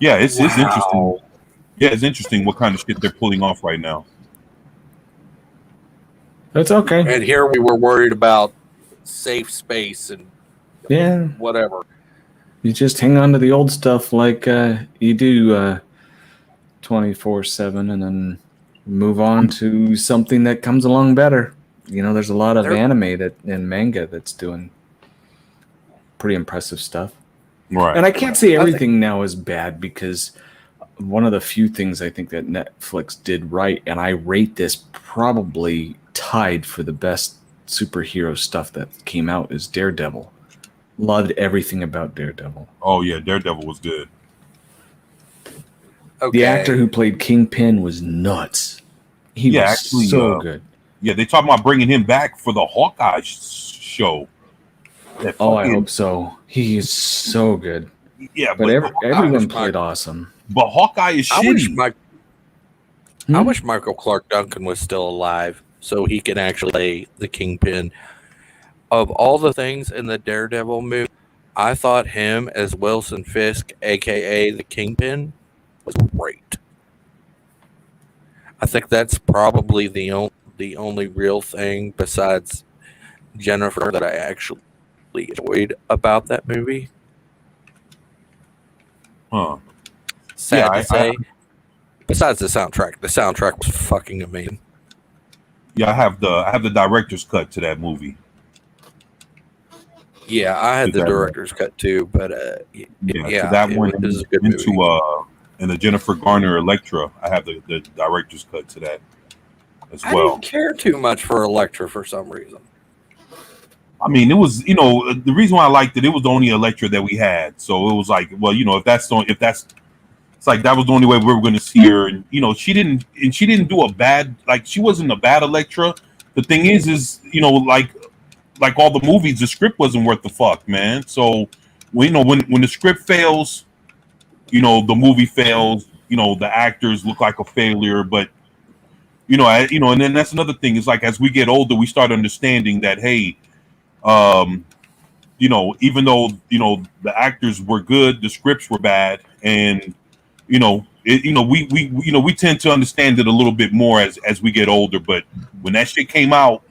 yeah, it's interesting. Yeah, it's interesting what kind of shit they're pulling off right now. That's okay. And here we were worried about safe space and Yeah. whatever. You just hang on to the old stuff like you do 24/7 and then move on to something that comes along better. You know, there's a lot of anime and manga that's doing pretty impressive stuff. Right. And I can't say everything now is bad, because one of the few things I think that Netflix did right, and I rate this probably tied for the best superhero stuff that came out, is Daredevil. Loved everything about Daredevil. Oh yeah, Daredevil was good. Okay. The actor who played Kingpin was nuts. He was actually, so good. Yeah, they talking about bringing him back for the Hawkeye show. I hope so. He is so good. Yeah, but everyone played awesome. But Hawkeye is shitty. I wish Michael Clark Duncan was still alive so he can actually play the Kingpin. Of all the things in the Daredevil movie, I thought him as Wilson Fisk, aka the Kingpin, was great. I think that's probably the only real thing besides Jennifer that I actually enjoyed about that movie. Huh. Sad to say. Besides the soundtrack was fucking amazing. Yeah, I have the director's cut to that movie. Yeah, I had the director's cut too, but so that went is a good movie. and the Jennifer Garner Electra. I have the director's cut to that as I well. didn't care too much for Electra for some reason. I mean, it was, the reason why I liked it, it was the only Electra that we had. So it was like, well, it's like that was the only way we were going to see her. And she didn't do a bad, like, she wasn't a bad Electra. The thing is, like all the movies, the script wasn't worth the fuck, man. So when the script fails, the movie fails. The actors look like a failure. But and then that's another thing. Is like as we get older, we start understanding that, hey, even though the actors were good, the scripts were bad, and we tend to understand it a little bit more as we get older. But when that shit came out,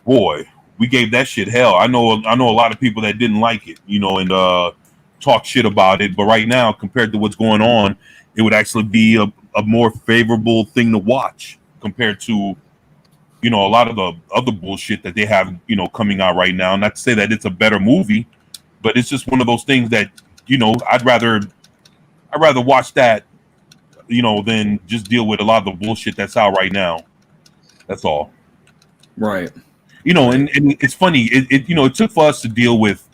boy, we gave that shit hell. I know a lot of people that didn't like it, and talk shit about it. But right now, compared to what's going on, it would actually be a more favorable thing to watch compared to a lot of the other bullshit that they have coming out right now. Not to say that it's a better movie, but it's just one of those things that I'd rather watch that than just deal with a lot of the bullshit that's out right now. That's all. Right. And it's funny. It took for us to deal with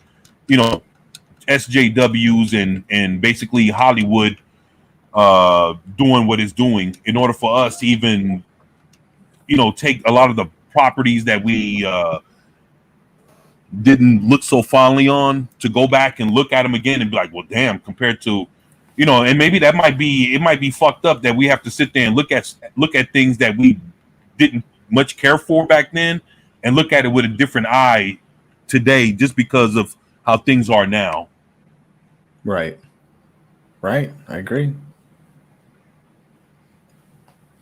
SJWs and basically Hollywood doing what it's doing in order for us to even take a lot of the properties that we didn't look so fondly on to go back and look at them again and be like, well, damn, compared to and maybe it might be fucked up that we have to sit there and look at things that we didn't much care for back then and look at it with a different eye today just because of how things are now. Right. I agree.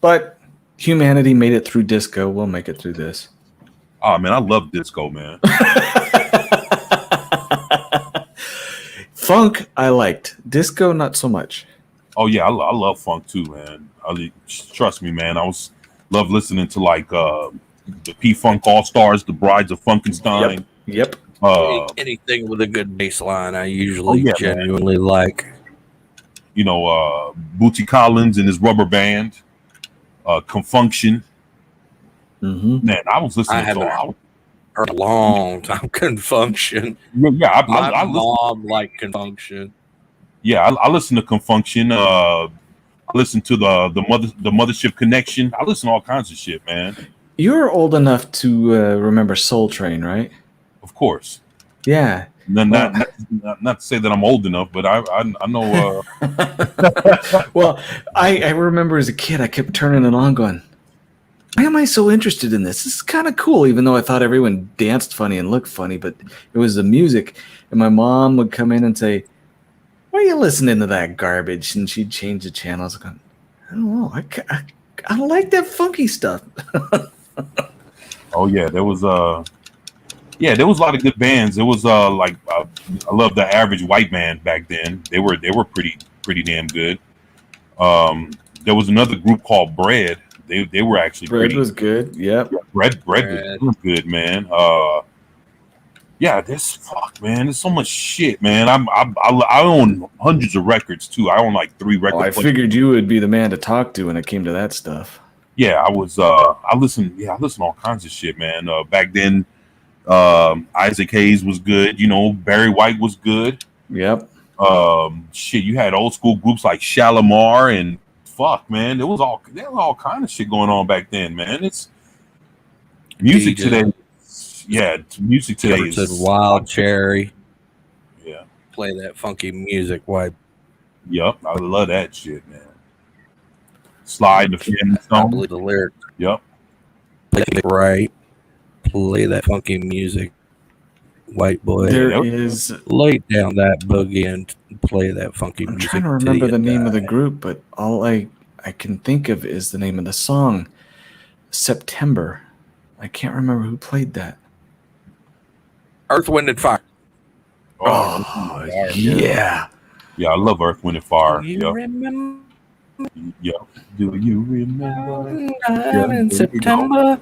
But humanity made it through disco. We'll make it through this. Oh man, I love disco, man. Funk, I liked. Disco, not so much. Oh yeah, I love funk too, man. Trust me, man. I love listening to like the P-Funk All-Stars, the Brides of Funkenstein. Yep. Anything with a good bass line, I usually genuinely man. like. Bootsy Collins and his rubber band, Confunction. Mm-hmm. Man, I was listening to for a long time. Confunction. Yeah, my mom liked Confunction. Yeah, I listen to Confunction. I listen to the Mothership Connection. I listen to all kinds of shit, man. You're old enough to remember Soul Train, right? Of course. Yeah. Not to say that I'm old enough, but I know. Well, I remember as a kid, I kept turning it on, going, "Why am I so interested in this? This is kind of cool." Even though I thought everyone danced funny and looked funny, but it was the music. And my mom would come in and say, "Why are you listening to that garbage?" And she'd change the channels. Going, I don't know. I like that funky stuff. Oh yeah, there was a lot of good bands. It was I love the Average White Band back then. They were pretty damn good. There was another group called Bread. They were actually Bread was good. Yep. Bread was good, man. Man. There's so much shit, man. I own hundreds of records too. I own like 3 records. I figured you would be the man to talk to when it came to that stuff. Yeah, I listened to all kinds of shit, man. Back then, Isaac Hayes was good. Barry White was good. Yep. You had old school groups like Shalimar and fuck, man. There was all kind of shit going on back then, man. It's music today. Yeah, music today is Wild Cherry. Yeah. Play that funky music, White. Yep, I love that shit, man. Slide the Family Stone. I believe the lyrics. Yep. Play it right. Play that funky music, white boy. There is. Lay down that boogie and play that funky music. I'm trying to remember the name of the group, but all I can think of is the name of the song, September. I can't remember who played that. Earth, Wind, and Fire. Oh yeah. Yeah, I love Earth, Wind, and Fire. Do you remember? Yeah. Do you remember? In September.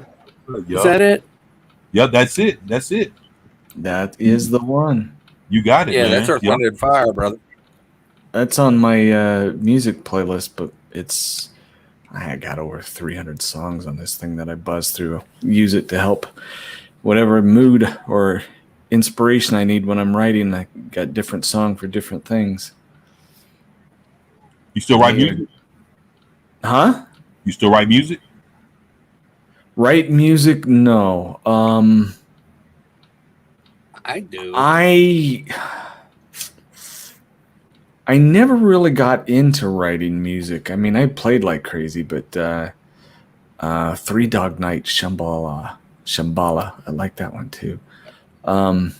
Is that it? Yeah, that's it. That is the one. You got it, man. That's Earth, Wind, and Fire, brother. That's on my music playlist, but I got over 300 songs on this thing that I buzz through. Use it to help whatever mood or inspiration I need when I'm writing. I got different song for different things. You still write music? Huh? You still write music? Write music? No. I do. I never really got into writing music. I mean, I played like crazy, but Three Dog Night, Shambhala, I like that one too. Oh,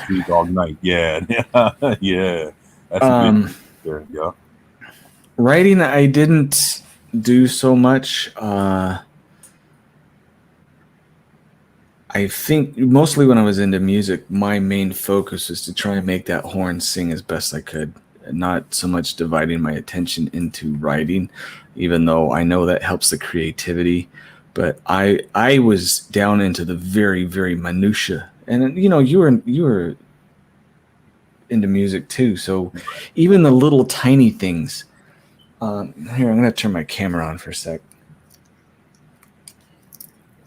Three Dog Night. Yeah. Yeah. That's a good yeah. Writing, I didn't do so much. I think mostly when I was into music, my main focus was to try and make that horn sing as best I could, not so much dividing my attention into writing, even though I know that helps the creativity. But I was down into the very, very minutia, and you know you were into music too, so even the little tiny things. Here, I'm gonna turn my camera on for a sec,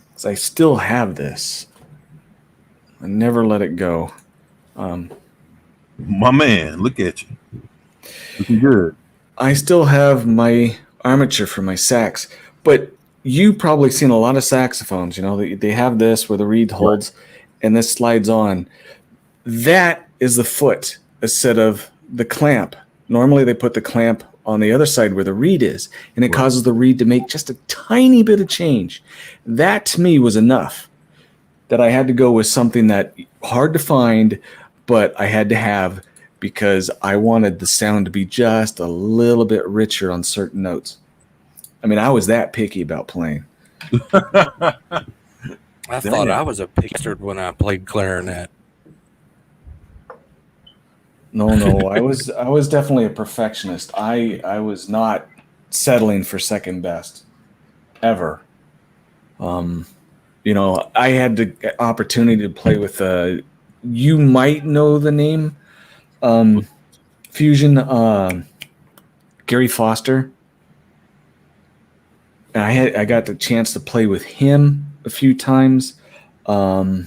because I still have this. I never let it go. My man, look at you. Looking good. I still have my armature for my sax, but you probably seen a lot of saxophones. You know, they have this where the reed holds, and this slides on. That is the foot instead of the clamp. Normally, they put the clamp on the other side where the reed is, and it causes the reed to make just a tiny bit of change. That to me was enough. That I had to go with something that hard to find, but I had to have because I wanted the sound to be just a little bit richer on certain notes. I mean, I was that picky about playing. I thought I was a bastard when I played clarinet. No, I was definitely a perfectionist. I was not settling for second best ever. You know, I had the opportunity to play with you might know the name Fusion Gary Foster. And I got the chance to play with him a few times. There's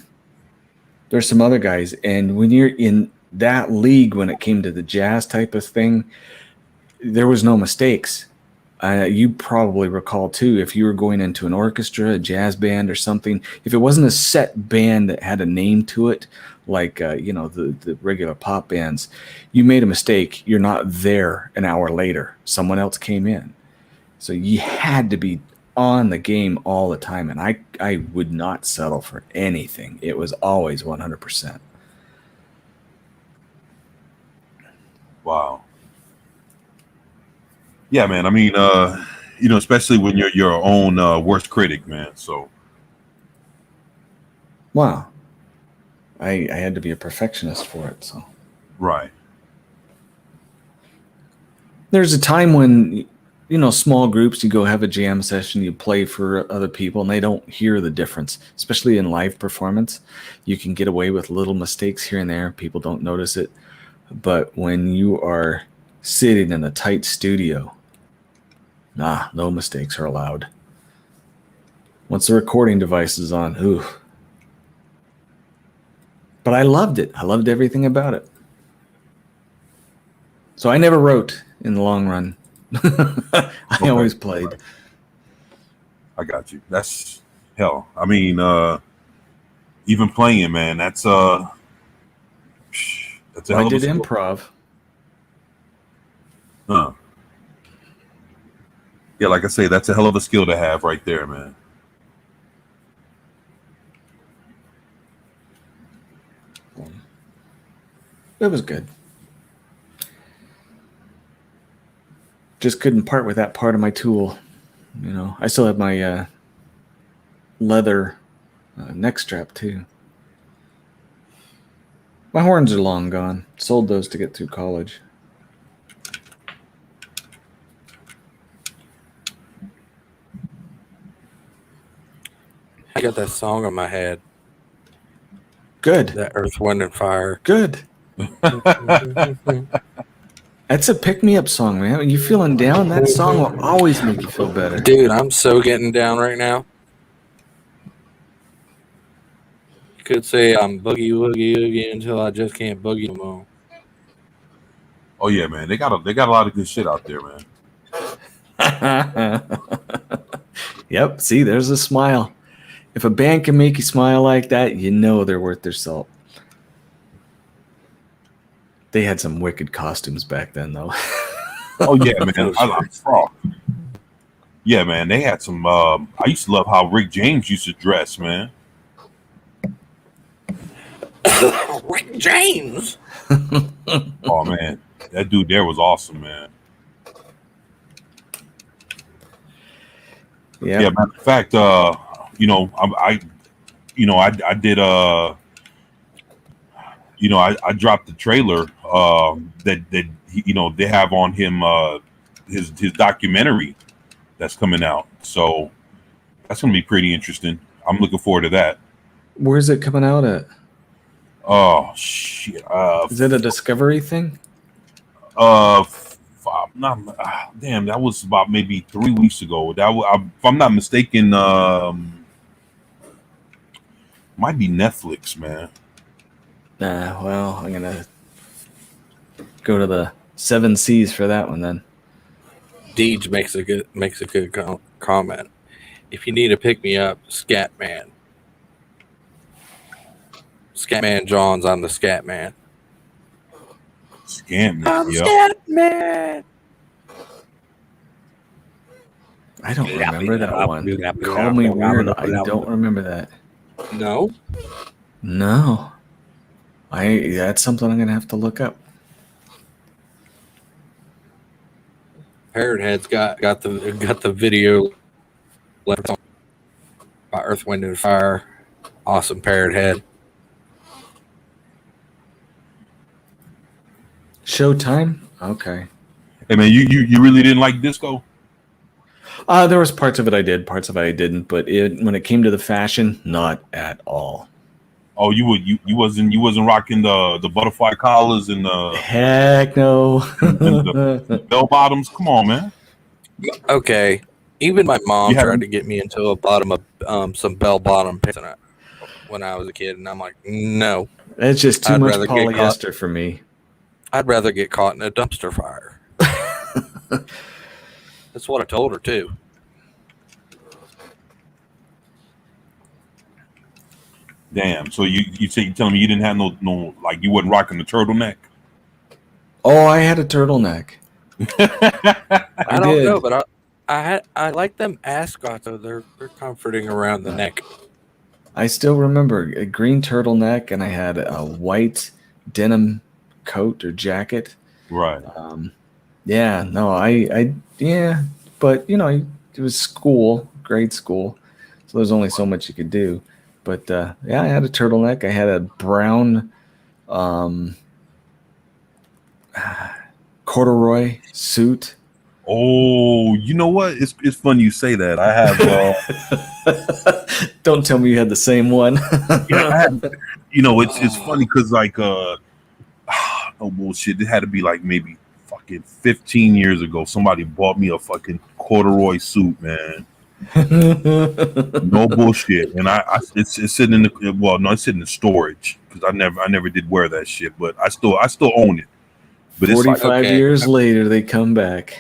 some other guys, and when you're in that league, when it came to the jazz type of thing, there was no mistakes. You probably recall too, if you were going into an orchestra, a jazz band, or something, if it wasn't a set band that had a name to it, like the regular pop bands, you made a mistake. You're not there an hour later. Someone else came in, so you had to be on the game all the time. And I would not settle for anything. It was always 100%. Wow. Yeah, man. I mean, especially when you're your own worst critic, man. So, Wow. I had to be a perfectionist for it. So, right. There's a time when, small groups, you go have a jam session, you play for other people, and they don't hear the difference, especially in live performance. You can get away with little mistakes here and there. People don't notice it. But when you are sitting in a tight studio, no mistakes are allowed. Once the recording device is on, ooh. But I loved it. I loved everything about it. So I never wrote in the long run. I always played. I got you. That's hell. I mean, even playing, man, that's a I did improv. Huh. Yeah, like I say, that's a hell of a skill to have right there, man. It was good. Just couldn't part with that part of my tool. I still have my leather neck strap too. My horns are long gone. Sold those to get through college. I got that song in my head. Good. That Earth, Wind, and Fire. Good. That's a pick-me-up song, man. When you're feeling down, that song will always make you feel better. Dude, I'm so getting down right now. You could say I'm boogie woogie oogie until I just can't boogie no more. Oh yeah, man. They got a lot of good shit out there, man. Yep. See, there's a smile. If a band can make you smile like that, you know they're worth their salt. They had some wicked costumes back then, though. Oh yeah, man. I saw. Yeah, man. They had some. I used to love how Rick James used to dress, man. Rick James. Oh man, that dude there was awesome, man. Yeah. Yeah, matter of fact, you know, I did I dropped the trailer that they have on him his documentary that's coming out. So that's gonna be pretty interesting. I'm looking forward to that. Where's it coming out at? Oh shit! Is it a Discovery thing? Damn, that was about maybe 3 weeks ago. If I'm not mistaken, might be Netflix, man. Well, I'm gonna go to the 7 Seas for that one then. Deej makes a good comment. If you need to pick me up, Scatman. Scatman John's on the Scatman. Scam. I'm Yep. Scatman. I don't remember that one. Call me weird. I don't remember that. No. No. That's something I'm gonna have to look up. Parrot Head's got the video left on by Earth, Wind, and Fire. Awesome Parrot Head. Showtime? Okay. Hey man, you really didn't like disco? There was parts of it I did, parts of it I didn't, but when it came to the fashion, not at all. Oh, you wasn't rocking the butterfly collars and the Heck no. bell bottoms. Come on, man. Okay. Even my mom You tried haven't- to get me into a bottom of some bell bottom pants when I was a kid, and I'm like, no. It's just too I'd much rather get caught. polyester for me. I'd rather get caught in a dumpster fire. That's what I told her too. Damn. So you telling me you didn't have no like you wasn't rocking the turtleneck? Oh, I had a turtleneck. I don't did. know, but I like them ascots though. They're comforting around the neck. I still remember a green turtleneck, and I had a white denim coat or jacket. Right. Yeah, no, yeah, but it was school, grade school, so there's only so much you could do. But yeah, I had a turtleneck. I had a brown corduroy suit. Oh, you know what? It's funny you say that. I have Don't tell me you had the same one. yeah, I had, it's funny because like no bullshit. It had to be like maybe fucking 15 years ago. Somebody bought me a fucking corduroy suit, man. No bullshit. And it's sitting in it's sitting in storage because I never did wear that shit, but I still own it. But 45 it's like, okay. years later, they come back.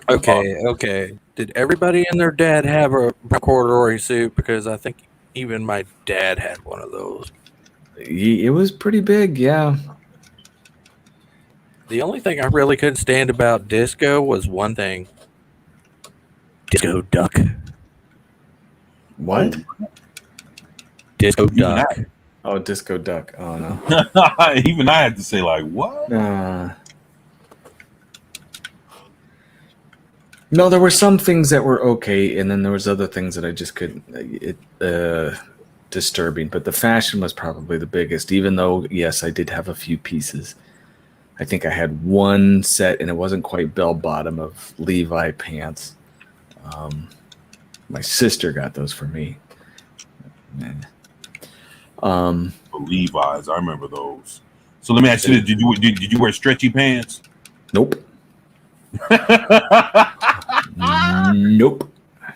Okay. Did everybody and their dad have a corduroy suit? Because I think even my dad had one of those. It was pretty big, yeah. The only thing I really couldn't stand about disco was one thing. Disco duck. What? Disco Even duck. that. Oh, disco duck. Oh no. Even I had to say like what? No, there were some things that were okay, and then there was other things that I just couldn't. Disturbing, but the fashion was probably the biggest. Even though, yes, I did have a few pieces. I think I had one set, and it wasn't quite bell bottom of Levi pants. My sister got those for me. Levi's, I remember those. So let me ask you this: did you wear stretchy pants? Nope. Nope.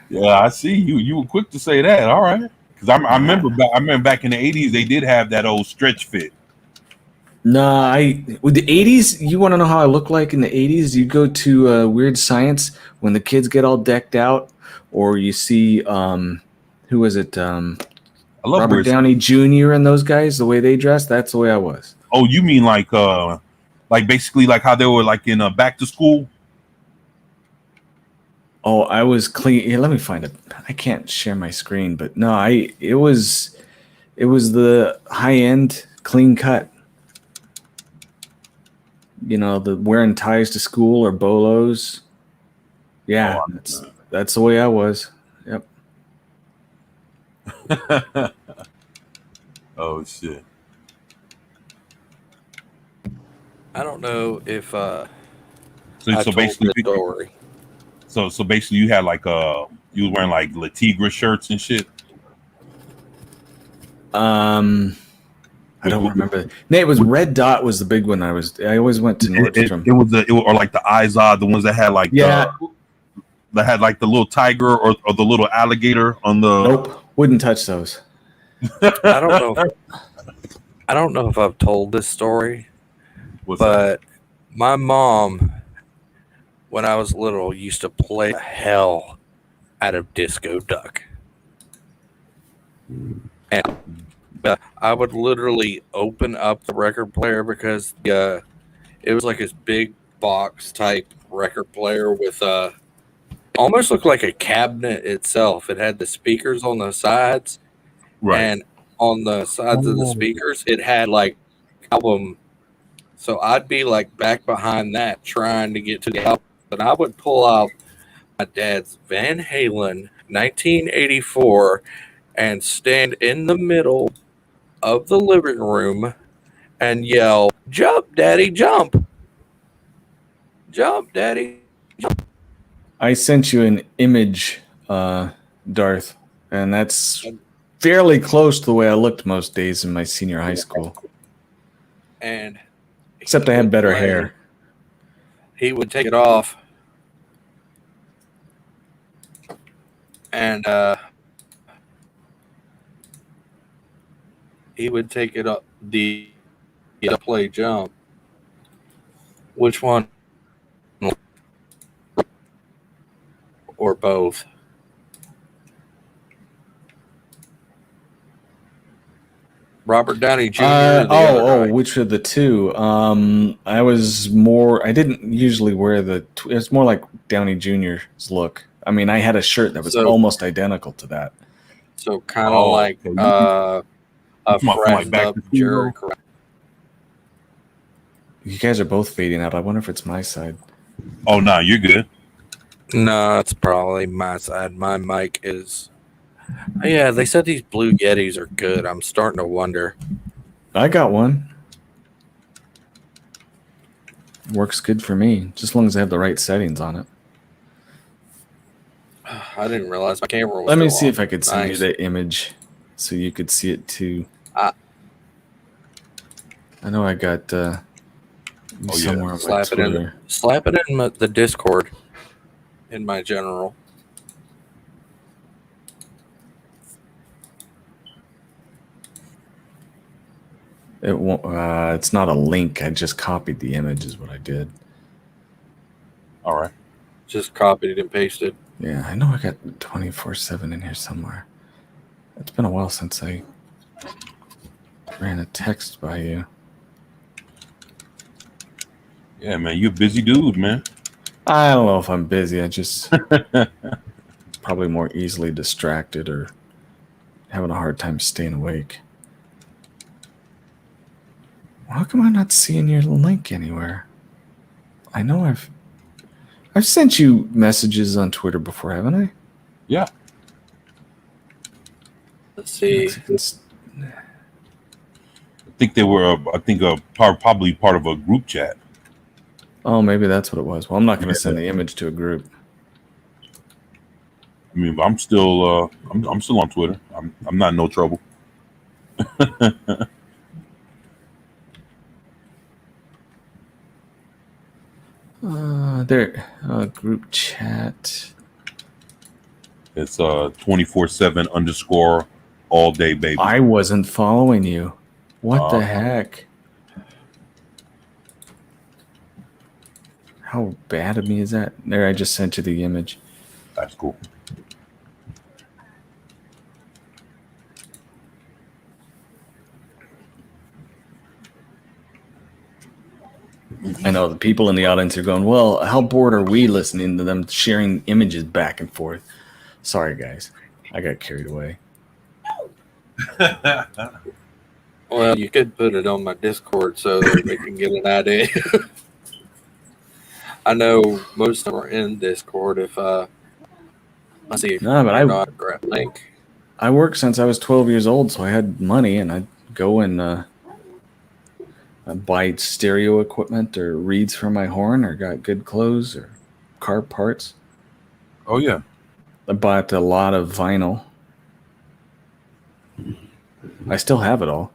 Yeah, I see you. You were quick to say that. All right, because I remember back in the '80s they did have that old stretch fit. Nah, with the '80s, you want to know how I look like in the '80s? You go to Weird Science when the kids get all decked out, or you see who was it? I love Robert Weird Downey Jr. and those guys. The way they dressed, that's the way I was. Oh, you mean like basically like how they were like in Back to School? Oh, I was clean. Here, let me find it. I can't share my screen, but no, it was the high end, clean cut. You know, the wearing ties to school or bolos. Yeah, that's the way I was. Yep. Oh shit. I don't know if So I so told basically the story. so basically you had like you was wearing like La Tigre shirts and shit. I don't remember. No, it was Red Dot was the big one. I always went to Nordstrom. It was or like the Izod, the ones that had like Yeah. that had like the little tiger or the little alligator on the. Nope, wouldn't touch those. I don't know if I've told this story, but my mom, when I was little, used to play the hell out of Disco Duck. And I would literally open up the record player because it was like this big box type record player with almost looked like a cabinet itself. It had the speakers on the sides, Right. and on the sides of the speakers, it had like album. So I'd be like back behind that trying to get to the album, and I would pull out my dad's Van Halen 1984 and stand in the middle of the living room and yell, "Jump, Daddy, jump! Jump, Daddy, jump!" I sent you an image, Darth, and that's fairly close to the way I looked most days in my senior high school. And except I had better hair. He would take it off, and he would take it up the play jump. Which one? Or both? Robert Downey Jr. Which of the two? I didn't usually wear it's more like Downey Jr.'s look. I mean, I had a shirt that was almost identical to that. So kind of like a freshened up jerk. You guys are both fading out. I wonder if it's my side. Oh no, you're good. No, it's probably my side. My mic is. Yeah, they said these Blue Yetis are good. I'm starting to wonder. I got one. Works good for me, just as long as I have the right settings on it. I didn't realize my camera was. Let me see if I could send you the image so you could see it too. I know I got somewhere on my Twitter. Slap it in the Discord in my general. It won't. It's not a link. I just copied the image. Is what I did. All right. Just copied and pasted. Yeah, I know I got 24/7 in here somewhere. It's been a while since I ran a text by you. Yeah, man, you're a busy dude, man. I don't know if I'm busy. I just probably more easily distracted or having a hard time staying awake. How come I'm not seeing your link anywhere? I know I've sent you messages on Twitter before, haven't I? Yeah. Let's see. I think they were. Probably part of a group chat. Oh, maybe that's what it was. Well, I'm not going to send the image to a group. I mean, I'm still. I'm still on Twitter. I'm not in no trouble. There, group chat. It's 24/7 _ all day, baby. I wasn't following you. What the heck? How bad of me is that? There, I just sent you the image. That's cool. I know the people in the audience are going, well, how bored are we listening to them sharing images back and forth? Sorry, guys. I got carried away. Well, you could put it on my Discord so that they can get an idea. I know most of them are in Discord. If let's see if No, but not grab link. I worked since I was 12 years old, so I had money, and I'd go and buy stereo equipment or reeds for my horn, or got good clothes or car parts. Oh yeah. I bought a lot of vinyl. I still have it all.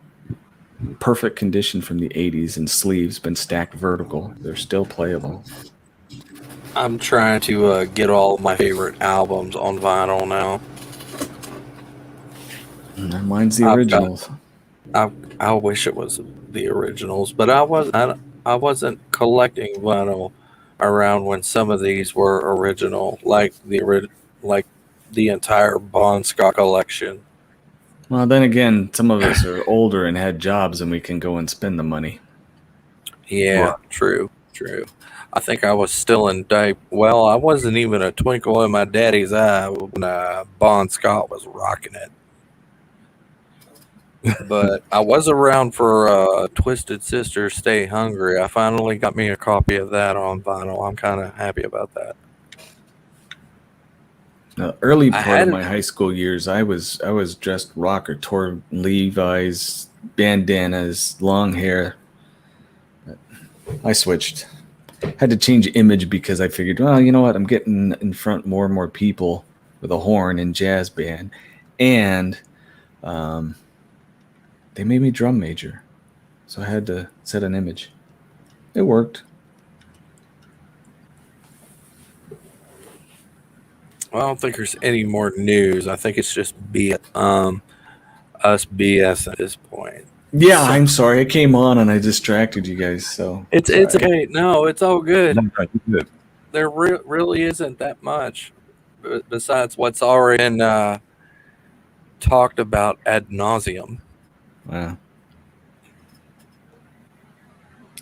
Perfect condition from the 80s, and sleeves been stacked vertical. They're still playable. I'm trying to get all my favorite albums on vinyl now. Mine's the originals. I wish it was the originals, but I wasn't collecting vinyl around when some of these were original, like the entire Bon Scott collection. Well, then again, some of us are older and had jobs, and we can go and spend the money. Yeah, Right. true. I think I was still in diaper. Well, I wasn't even a twinkle in my daddy's eye when Bon Scott was rocking it. But I was around for Twisted Sister Stay Hungry. I finally got me a copy of that on vinyl. I'm kind of happy about that. The early I part had of it- my high school years, I was dressed rocker, tore Levi's, bandanas, long hair. But I switched. Had to change image because I figured, well, you know what? I'm getting in front more and more people with a horn and jazz band, and they made me drum major, so I had to set an image. It worked. Well, I don't think there's any more news. I think it's just us BS at this point. Yeah, I'm sorry. I came on and I distracted you guys. So It's okay. No, it's all good. No, you're good. There really isn't that much besides what's already been talked about ad nauseum. Wow.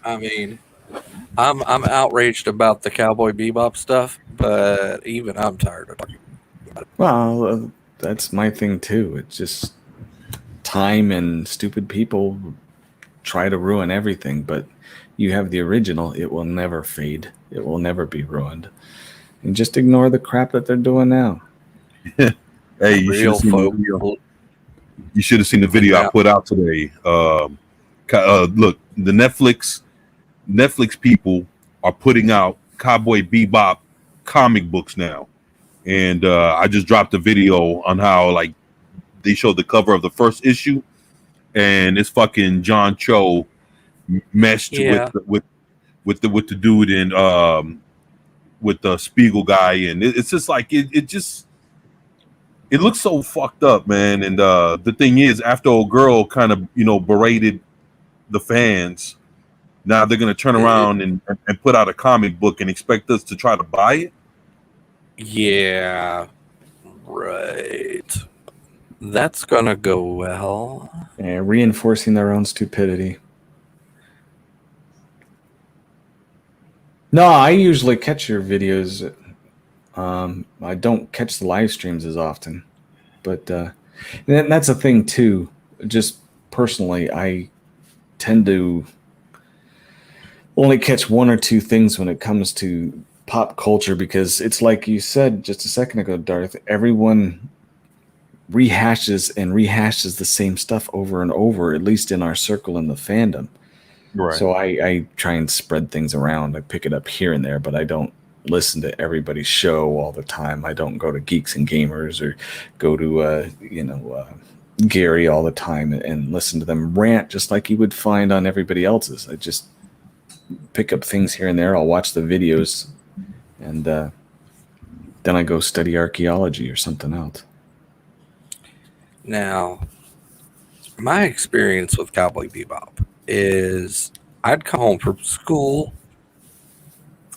I mean, I'm outraged about the Cowboy Bebop stuff, but even I'm tired of talking about it. Well, that's my thing too. It's just time and stupid people try to ruin everything, but you have the original, it will never fade. It will never be ruined. And just ignore the crap that they're doing now. Hey, you should have seen the video. You should have seen the video I put out today. Look, the Netflix people are putting out Cowboy Bebop comic books now, and I just dropped a video on how like they showed the cover of the first issue, and it's fucking John Cho meshed with the dude and with the Spiegel guy, and it's just like it looks so fucked up, man. And the thing is, after old girl kind of berated the fans, now they're gonna turn around and put out a comic book and expect us to try to buy it. Yeah, right. That's gonna go well. Yeah, reinforcing their own stupidity. No, I usually catch your videos. I don't catch the live streams as often, but that's a thing too. Just personally, I tend to only catch one or two things when it comes to pop culture, because it's like you said just a second ago, Darth, everyone rehashes the same stuff over and over, at least in our circle in the fandom. Right. So I try and spread things around. I pick it up here and there, but I don't listen to everybody's show all the time. I don't go to Geeks and Gamers or go to Gary all the time and listen to them rant just like you would find on everybody else's. pick up things here and there. I'll watch the videos, and then I go study archaeology or something else. Now, my experience with Cowboy Bebop is I'd come home from school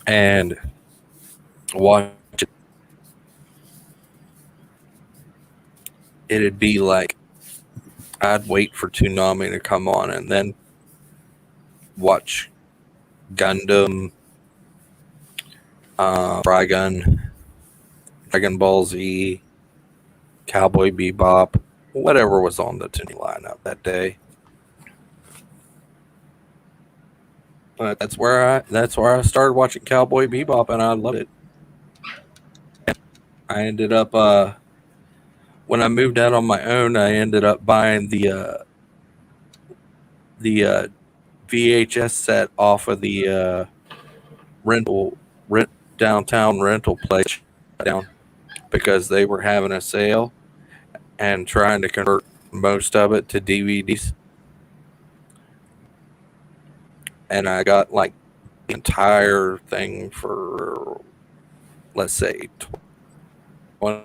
and watch it. It'd be like I'd wait for Toonami to come on and then watch Gundam, Trigun, Dragon Ball Z, Cowboy Bebop, whatever was on the Toonie lineup that day. But that's where I started watching Cowboy Bebop, and I loved it. I ended up when I moved out on my own, I ended up buying the VHS set off of the downtown rental place down because they were having a sale and trying to convert most of it to DVDs. And I got like the entire thing for, let's say, 20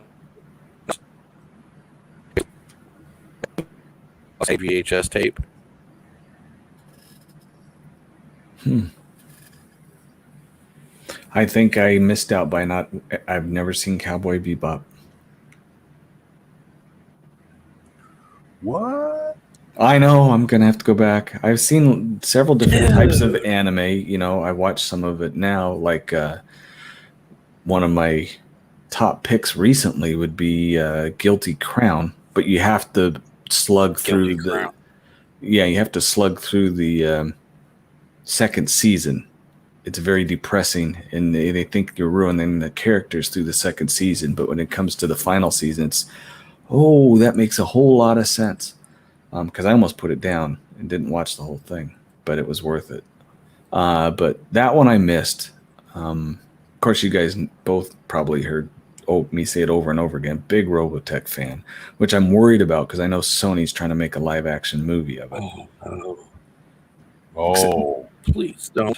VHS tape. I think I missed out by not. I've never seen Cowboy Bebop. What? I know. I'm gonna have to go back. I've seen several different types of anime. You know, I watch some of it now. Like one of my top picks recently would be Guilty Crown, but you have to slug through the. Yeah, you have to slug through the second season. It's very depressing, and they think you're ruining the characters through the second season. But when it comes to the final season, that makes a whole lot of sense. Because I almost put it down and didn't watch the whole thing, but it was worth it. But that one I missed. Of course, you guys both probably heard me say it over and over again. Big Robotech fan, which I'm worried about because I know Sony's trying to make a live action movie of it. Oh, Please don't.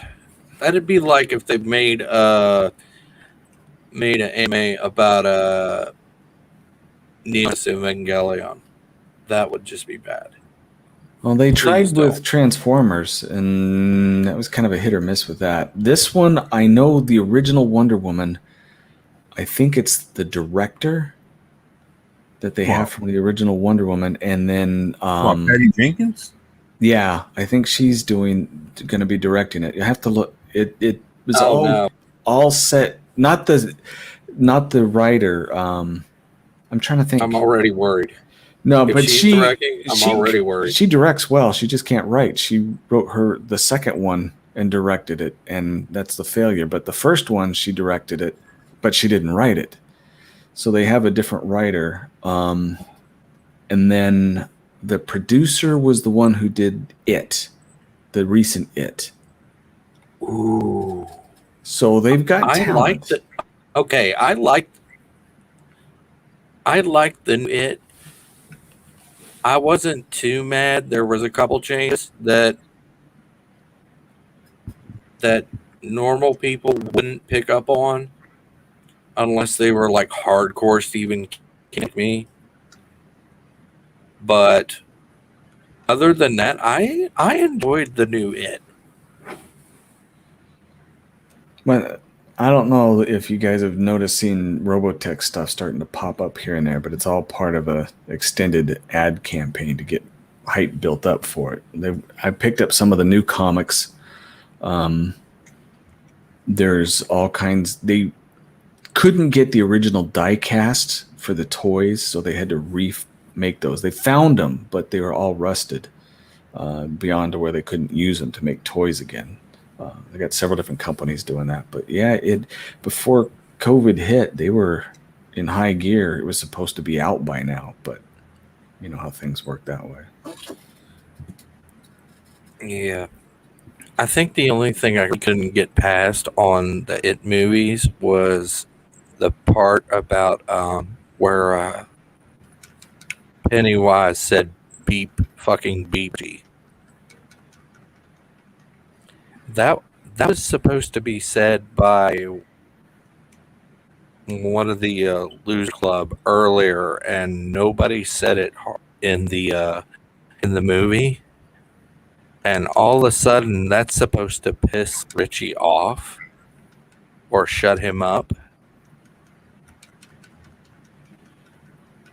That'd be like if they made an anime about Neos Evangelion. That would just be bad. Well, they tried with Transformers, and that was kind of a hit or miss with that. This one, I know the original Wonder Woman. I think it's the director that they have from the original Wonder Woman, and then Patty Jenkins. Yeah, I think she's going to be directing it. You have to look. It was all set. Not the writer. I'm trying to think. I'm already worried. No, but she's directing, I'm already worried. She directs well. She just can't write. She wrote the second one and directed it, and that's the failure. But the first one, she directed it, but she didn't write it. So they have a different writer. And then the producer was the one who did It, the recent It. Ooh. So they've got talent. I liked the new It. I wasn't too mad. There was a couple changes that normal people wouldn't pick up on unless they were like hardcore Stephen King like me. But other than that, I enjoyed the new It. But I don't know if you guys have noticed seeing Robotech stuff starting to pop up here and there, but it's all part of a extended ad campaign to get hype built up for it. I picked up some of the new comics. There's all kinds. They couldn't get the original die cast for the toys, so they had to remake those. They found them, but they were all rusted beyond to where they couldn't use them to make toys again. They got several different companies doing that, but yeah, before COVID hit, they were in high gear. It was supposed to be out by now, but you know how things work that way. Yeah, I think the only thing I couldn't get past on the It movies was the part about where Pennywise said "beep, fucking beepy." that was supposed to be said by one of the Lose Club earlier, and nobody said it in the movie. And all of a sudden, that's supposed to piss Richie off or shut him up.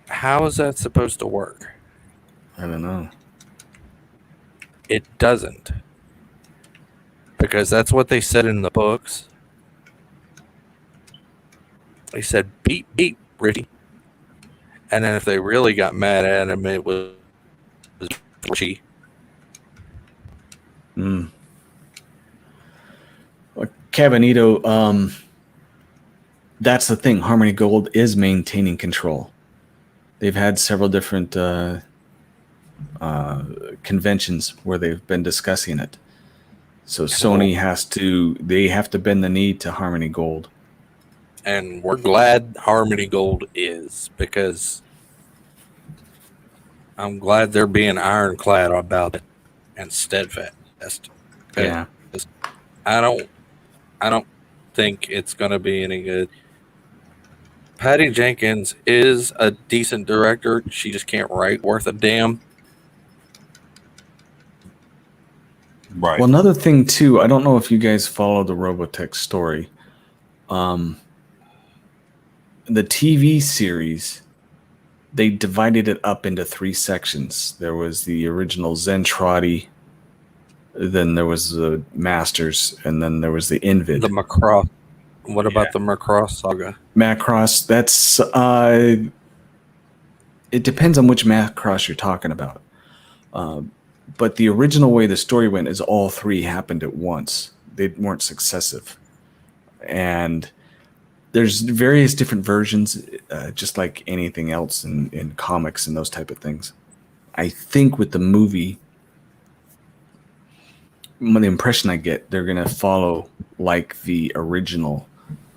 How is that supposed to work? I don't know. It doesn't. Because that's what they said in the books. They said, beep, beep, Richie. And then if they really got mad at him, it was Richie. Cabanito, that's the thing. Harmony Gold is maintaining control. They've had several different conventions where they've been discussing it. So Sony they have to bend the knee to Harmony Gold. And we're glad Harmony Gold is, because I'm glad they're being ironclad about it and steadfast. Yeah. I don't think it's going to be any good. Patty Jenkins is a decent director. She just can't write worth a damn. Right. Well, another thing too, I don't know if you guys follow the Robotech story. The TV series, they divided it up into 3 sections. There was the original Zentradi, then there was the Masters, and then there was the Invid. The Macross. What about the Macross saga? Macross, that's it depends on which Macross you're talking about. But the original way the story went is all 3 happened at once. They weren't successive. And there's various different versions, just like anything else in comics and those type of things. I think with the movie, the impression I get, they're going to follow like the original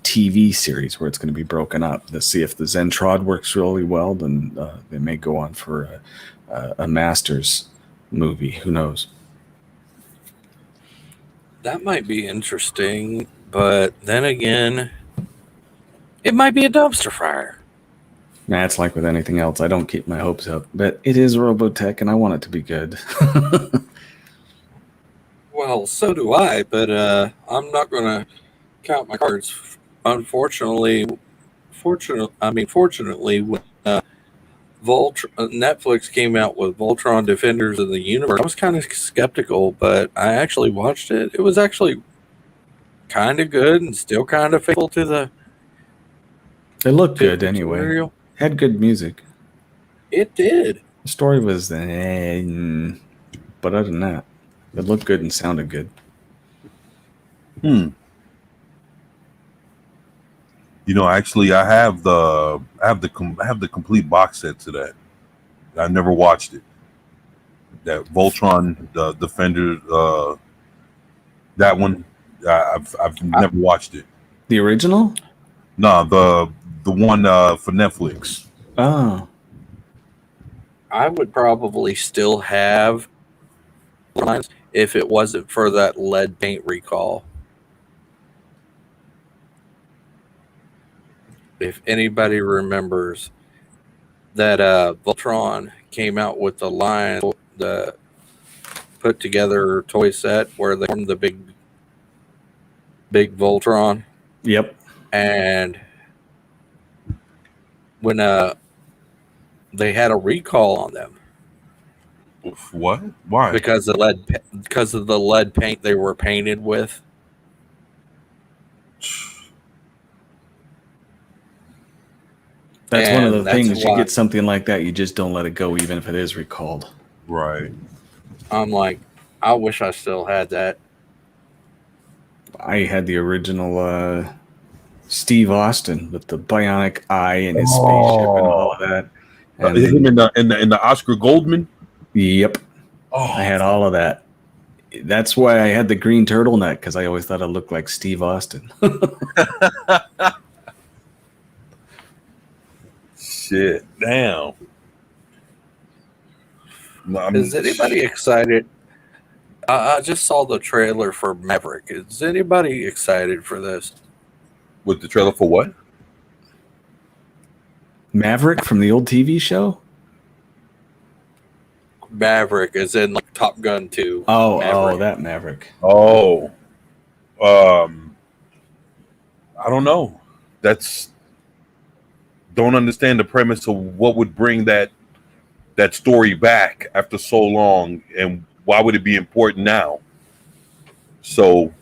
TV series, where it's going to be broken up. To see if the Zentrad works really well, then they may go on for a Masters movie. Who knows? That might be interesting, but then again, it might be a dumpster fire. Nah, it's like with anything else. I don't keep my hopes up, but it is Robotech, and I want it to be good. Well, so do I, but I'm not going to count my cards. Fortunately, when Netflix came out with Voltron Defenders of the Universe, I was kind of skeptical, but I actually watched it. It was actually kind of good and still kind of faithful to the. It looked good anyway. Material. Had good music. It did. The story was, but other than that, it looked good and sounded good. You know, actually, I have the complete box set to that. I never watched it. That Voltron, the Defender, that one, I've never watched it. The original? No, the one for Netflix. Oh, I would probably still have lines if it wasn't for that lead paint recall. If anybody remembers that Voltron came out with the line, the put together toy set where they formed the big Voltron. yep. And when they had a recall on them What? Why? because of the lead paint they were painted with. That's one of the And that's things. You why- get something like that, you just don't let it go, even if it is recalled. Right. I'm like, I wish I still had that. I had the original Steve Austin with the bionic eye and his spaceship and all of that. And Him in the Oscar Goldman. yep, Oh, I had all of that. That's why I had the green turtleneck, because I always thought it looked like Steve Austin. shit! Damn. Is anybody excited I just saw the trailer for Maverick. Is anybody excited for this? With the trailer for what? Maverick from the old TV show. Maverick is in like Top Gun 2. Maverick. That Maverick. Oh, I don't know. Don't understand the premise of what would bring that story back after so long, and why would it be important now? So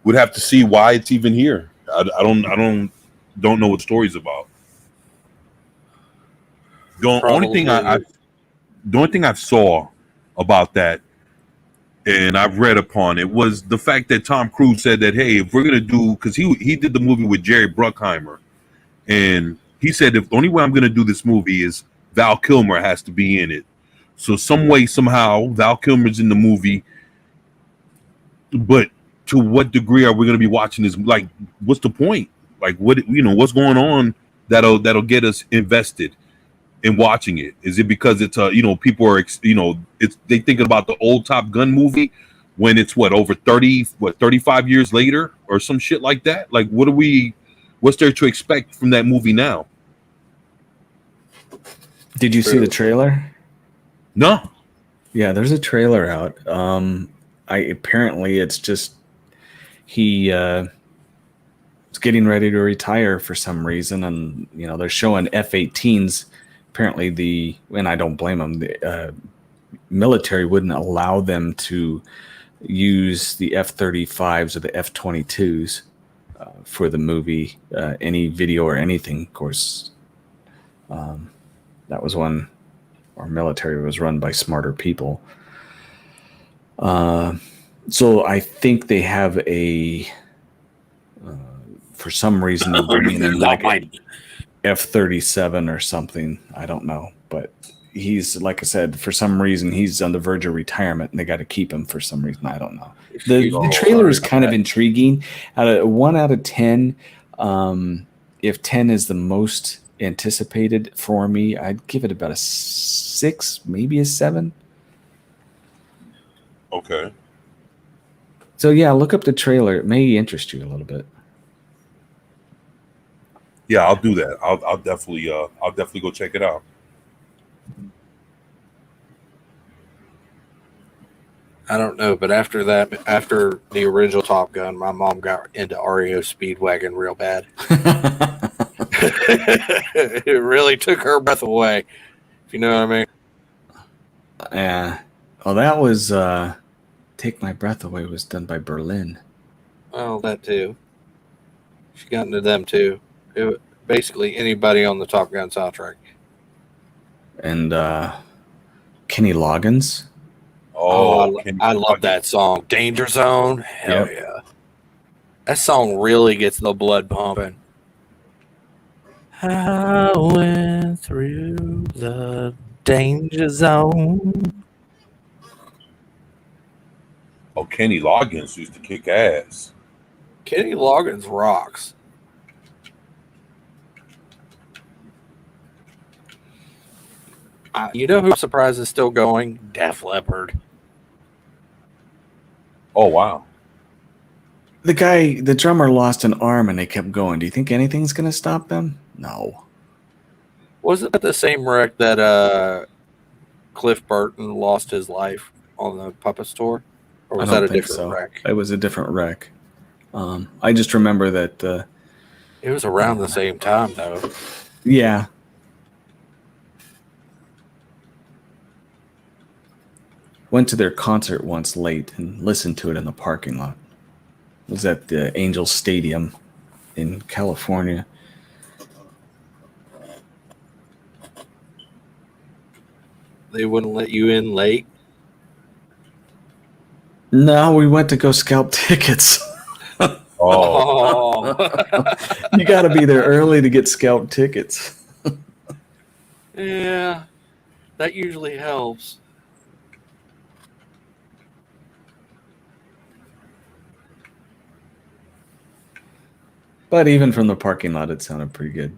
would have to see why it's even here. I don't know what the story's about. The only thing the only thing I saw about that, and I've read upon it, was the fact that Tom Cruise said that, hey, if we're gonna do, because he did the movie with Jerry Bruckheimer, and he said if the only way I'm gonna do this movie is Val Kilmer has to be in it. So some way, somehow, Val Kilmer's in the movie, but to what degree are we gonna be watching this? Like, what's the point? Like, what's going on that'll get us invested in watching it? Is it because it's people are it's they thinking about the old Top Gun movie when it's over 35 years later or some shit like that? Like, what's there to expect from that movie now? Did you see the trailer? No. Yeah, there's a trailer out. Apparently it's just he is getting ready to retire for some reason, and they're showing F-18s. Apparently and I don't blame them, the military wouldn't allow them to use the F-35s or the F-22s for the movie, any video or anything. Of course, that was when our military was run by smarter people. So I think they have for some reason, they're bringing in like F-37 or something. I don't know, but he's, like I said, for some reason he's on the verge of retirement, and they got to keep him for some reason. I don't know. The trailer is kind of intriguing. 1 out of 10, if 10 is the most anticipated for me, I'd give it about a 6, maybe a 7. Okay. So yeah, look up the trailer. It may interest you a little bit. Yeah, I'll do that. I'll definitely go check it out. I don't know, but after the original Top Gun, my mom got into REO Speedwagon real bad. It really took her breath away, if you know what I mean. Yeah. Well, that was Take My Breath Away was done by Berlin. Oh, that too. She got into them too. Basically anybody on the Top Gun soundtrack. And Kenny Loggins. I love that song. Danger Zone. Hell yeah. That song really gets the blood pumping. I went through the danger zone. Oh, Kenny Loggins used to kick ass. Kenny Loggins rocks. You know who I'm surprised is still going? Def Leppard. Oh, wow. The drummer lost an arm and they kept going. Do you think anything's going to stop them? No. Wasn't that the same wreck that Cliff Burton lost his life on the Puppet Store? Or was that a different wreck? It was a different wreck. I just remember that... it was around the same time, though. Yeah. Went to their concert once late and listened to it in the parking lot. It was at the Angel Stadium in California. They wouldn't let you in late? No, we went to go scalp tickets. Oh. You got to be there early to get scalp tickets. Yeah, that usually helps. But even from the parking lot, it sounded pretty good.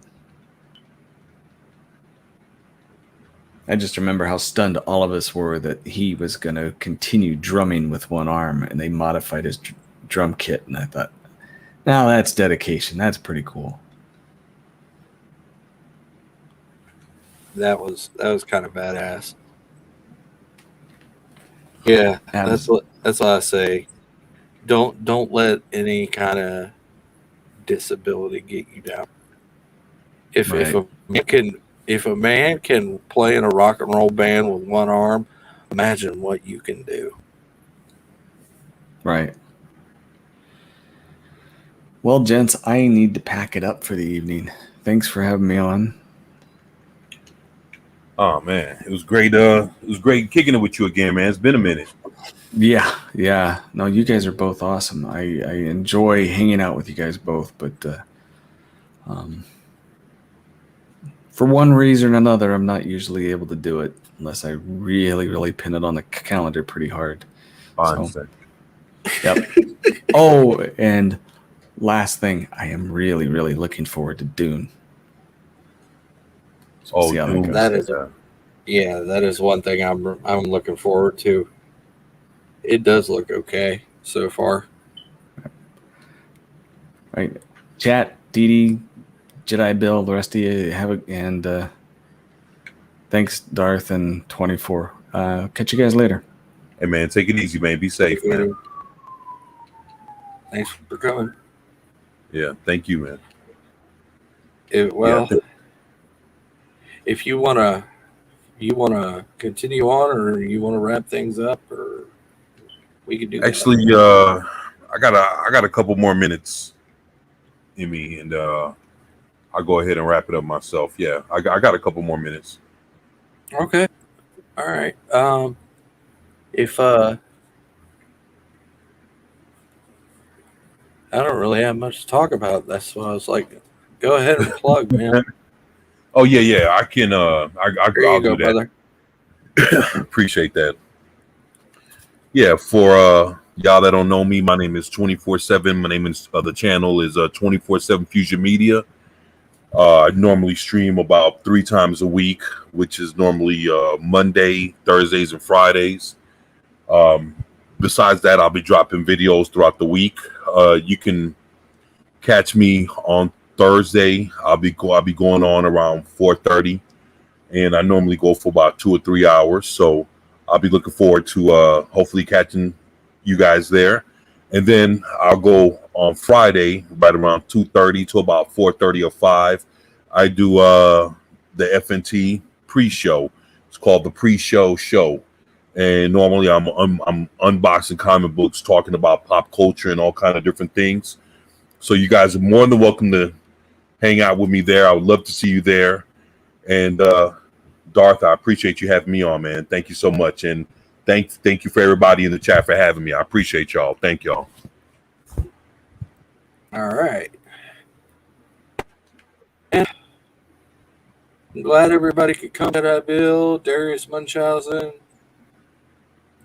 I just remember how stunned all of us were that he was going to continue drumming with one arm, and they modified his drum kit. And I thought, now that's dedication. That's pretty cool. That was kind of badass. Yeah, that's what I say. Don't let any kind of disability get you down. If a man can play in a rock and roll band with one arm, imagine what you can do. Right. Well, gents, I need to pack it up for the evening. Thanks for having me on. Oh man, it was great. It was great kicking it with you again, man. It's been a minute. Yeah. No, you guys are both awesome. I enjoy hanging out with you guys both, but for one reason or another, I'm not usually able to do it unless I really, really pin it on the calendar pretty hard. I understand. Yep. Oh, and last thing, I am really, really looking forward to Dune. So we'll see how Dune. that goes. That is one thing I'm looking forward to. It does look okay so far. Right. Chat, Dee, Jedi Bill, the rest of you have it, and thanks, Darth and 24. Catch you guys later. Hey man, take it easy, man. Be safe, man. Thanks for coming. Yeah, thank you, man. If you wanna continue on, or you wanna wrap things up, or we can do that. Actually, I got a couple more minutes in me, and I'll go ahead and wrap it up myself. Yeah, I got a couple more minutes. Okay. All right. If I don't really have much to talk about, that's why I was like, go ahead and plug, man. Oh yeah, I can. I'll do that, brother. Appreciate that. Yeah, for y'all that don't know me, my name is 24/7. My name is the channel is 24/7 Fusion Media. I normally stream about 3 times a week, which is normally Monday, Thursdays, and Fridays. Besides that, I'll be dropping videos throughout the week. You can catch me on Thursday. I'll be going on around 4:30, and I normally go for about 2 or 3 hours. So I'll be looking forward to hopefully catching you guys there. And then I'll go on Friday right around 2:30 to about 4:30 or 5. I do the FNT pre-show. It's called the pre-show show. And normally I'm unboxing comic books, talking about pop culture and all kind of different things. So you guys are more than welcome to hang out with me there. I would love to see you there. And Darth, I appreciate you having me on, man. Thank you so much. And thank you for everybody in the chat for having me. I appreciate y'all. Thank y'all. All right. And I'm glad everybody could come to that bill. Darius Munchausen,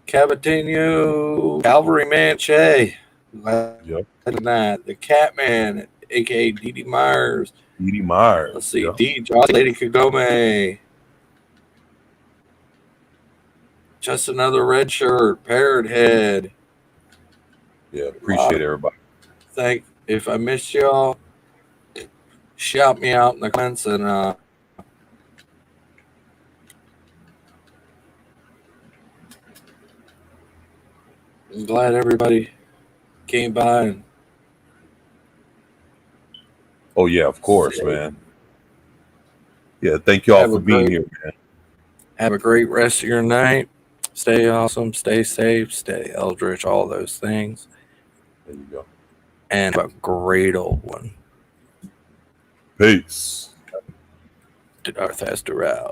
Cabatino, Calvary Manche. Yep. That the Catman, aka Dee Myers. Dee Myers. Let's see, Yep. Lady Kagome. Just another red shirt, Parrot Head. Yeah, appreciate everybody. If I missed y'all, shout me out in the comments, and I'm glad everybody came by. And oh yeah, of course, man. Yeah, thank y'all for being here, man. Have a great rest of your night. Stay awesome, stay safe, stay eldritch, all those things. There you go. And have a great old one. Peace. Darth has to route.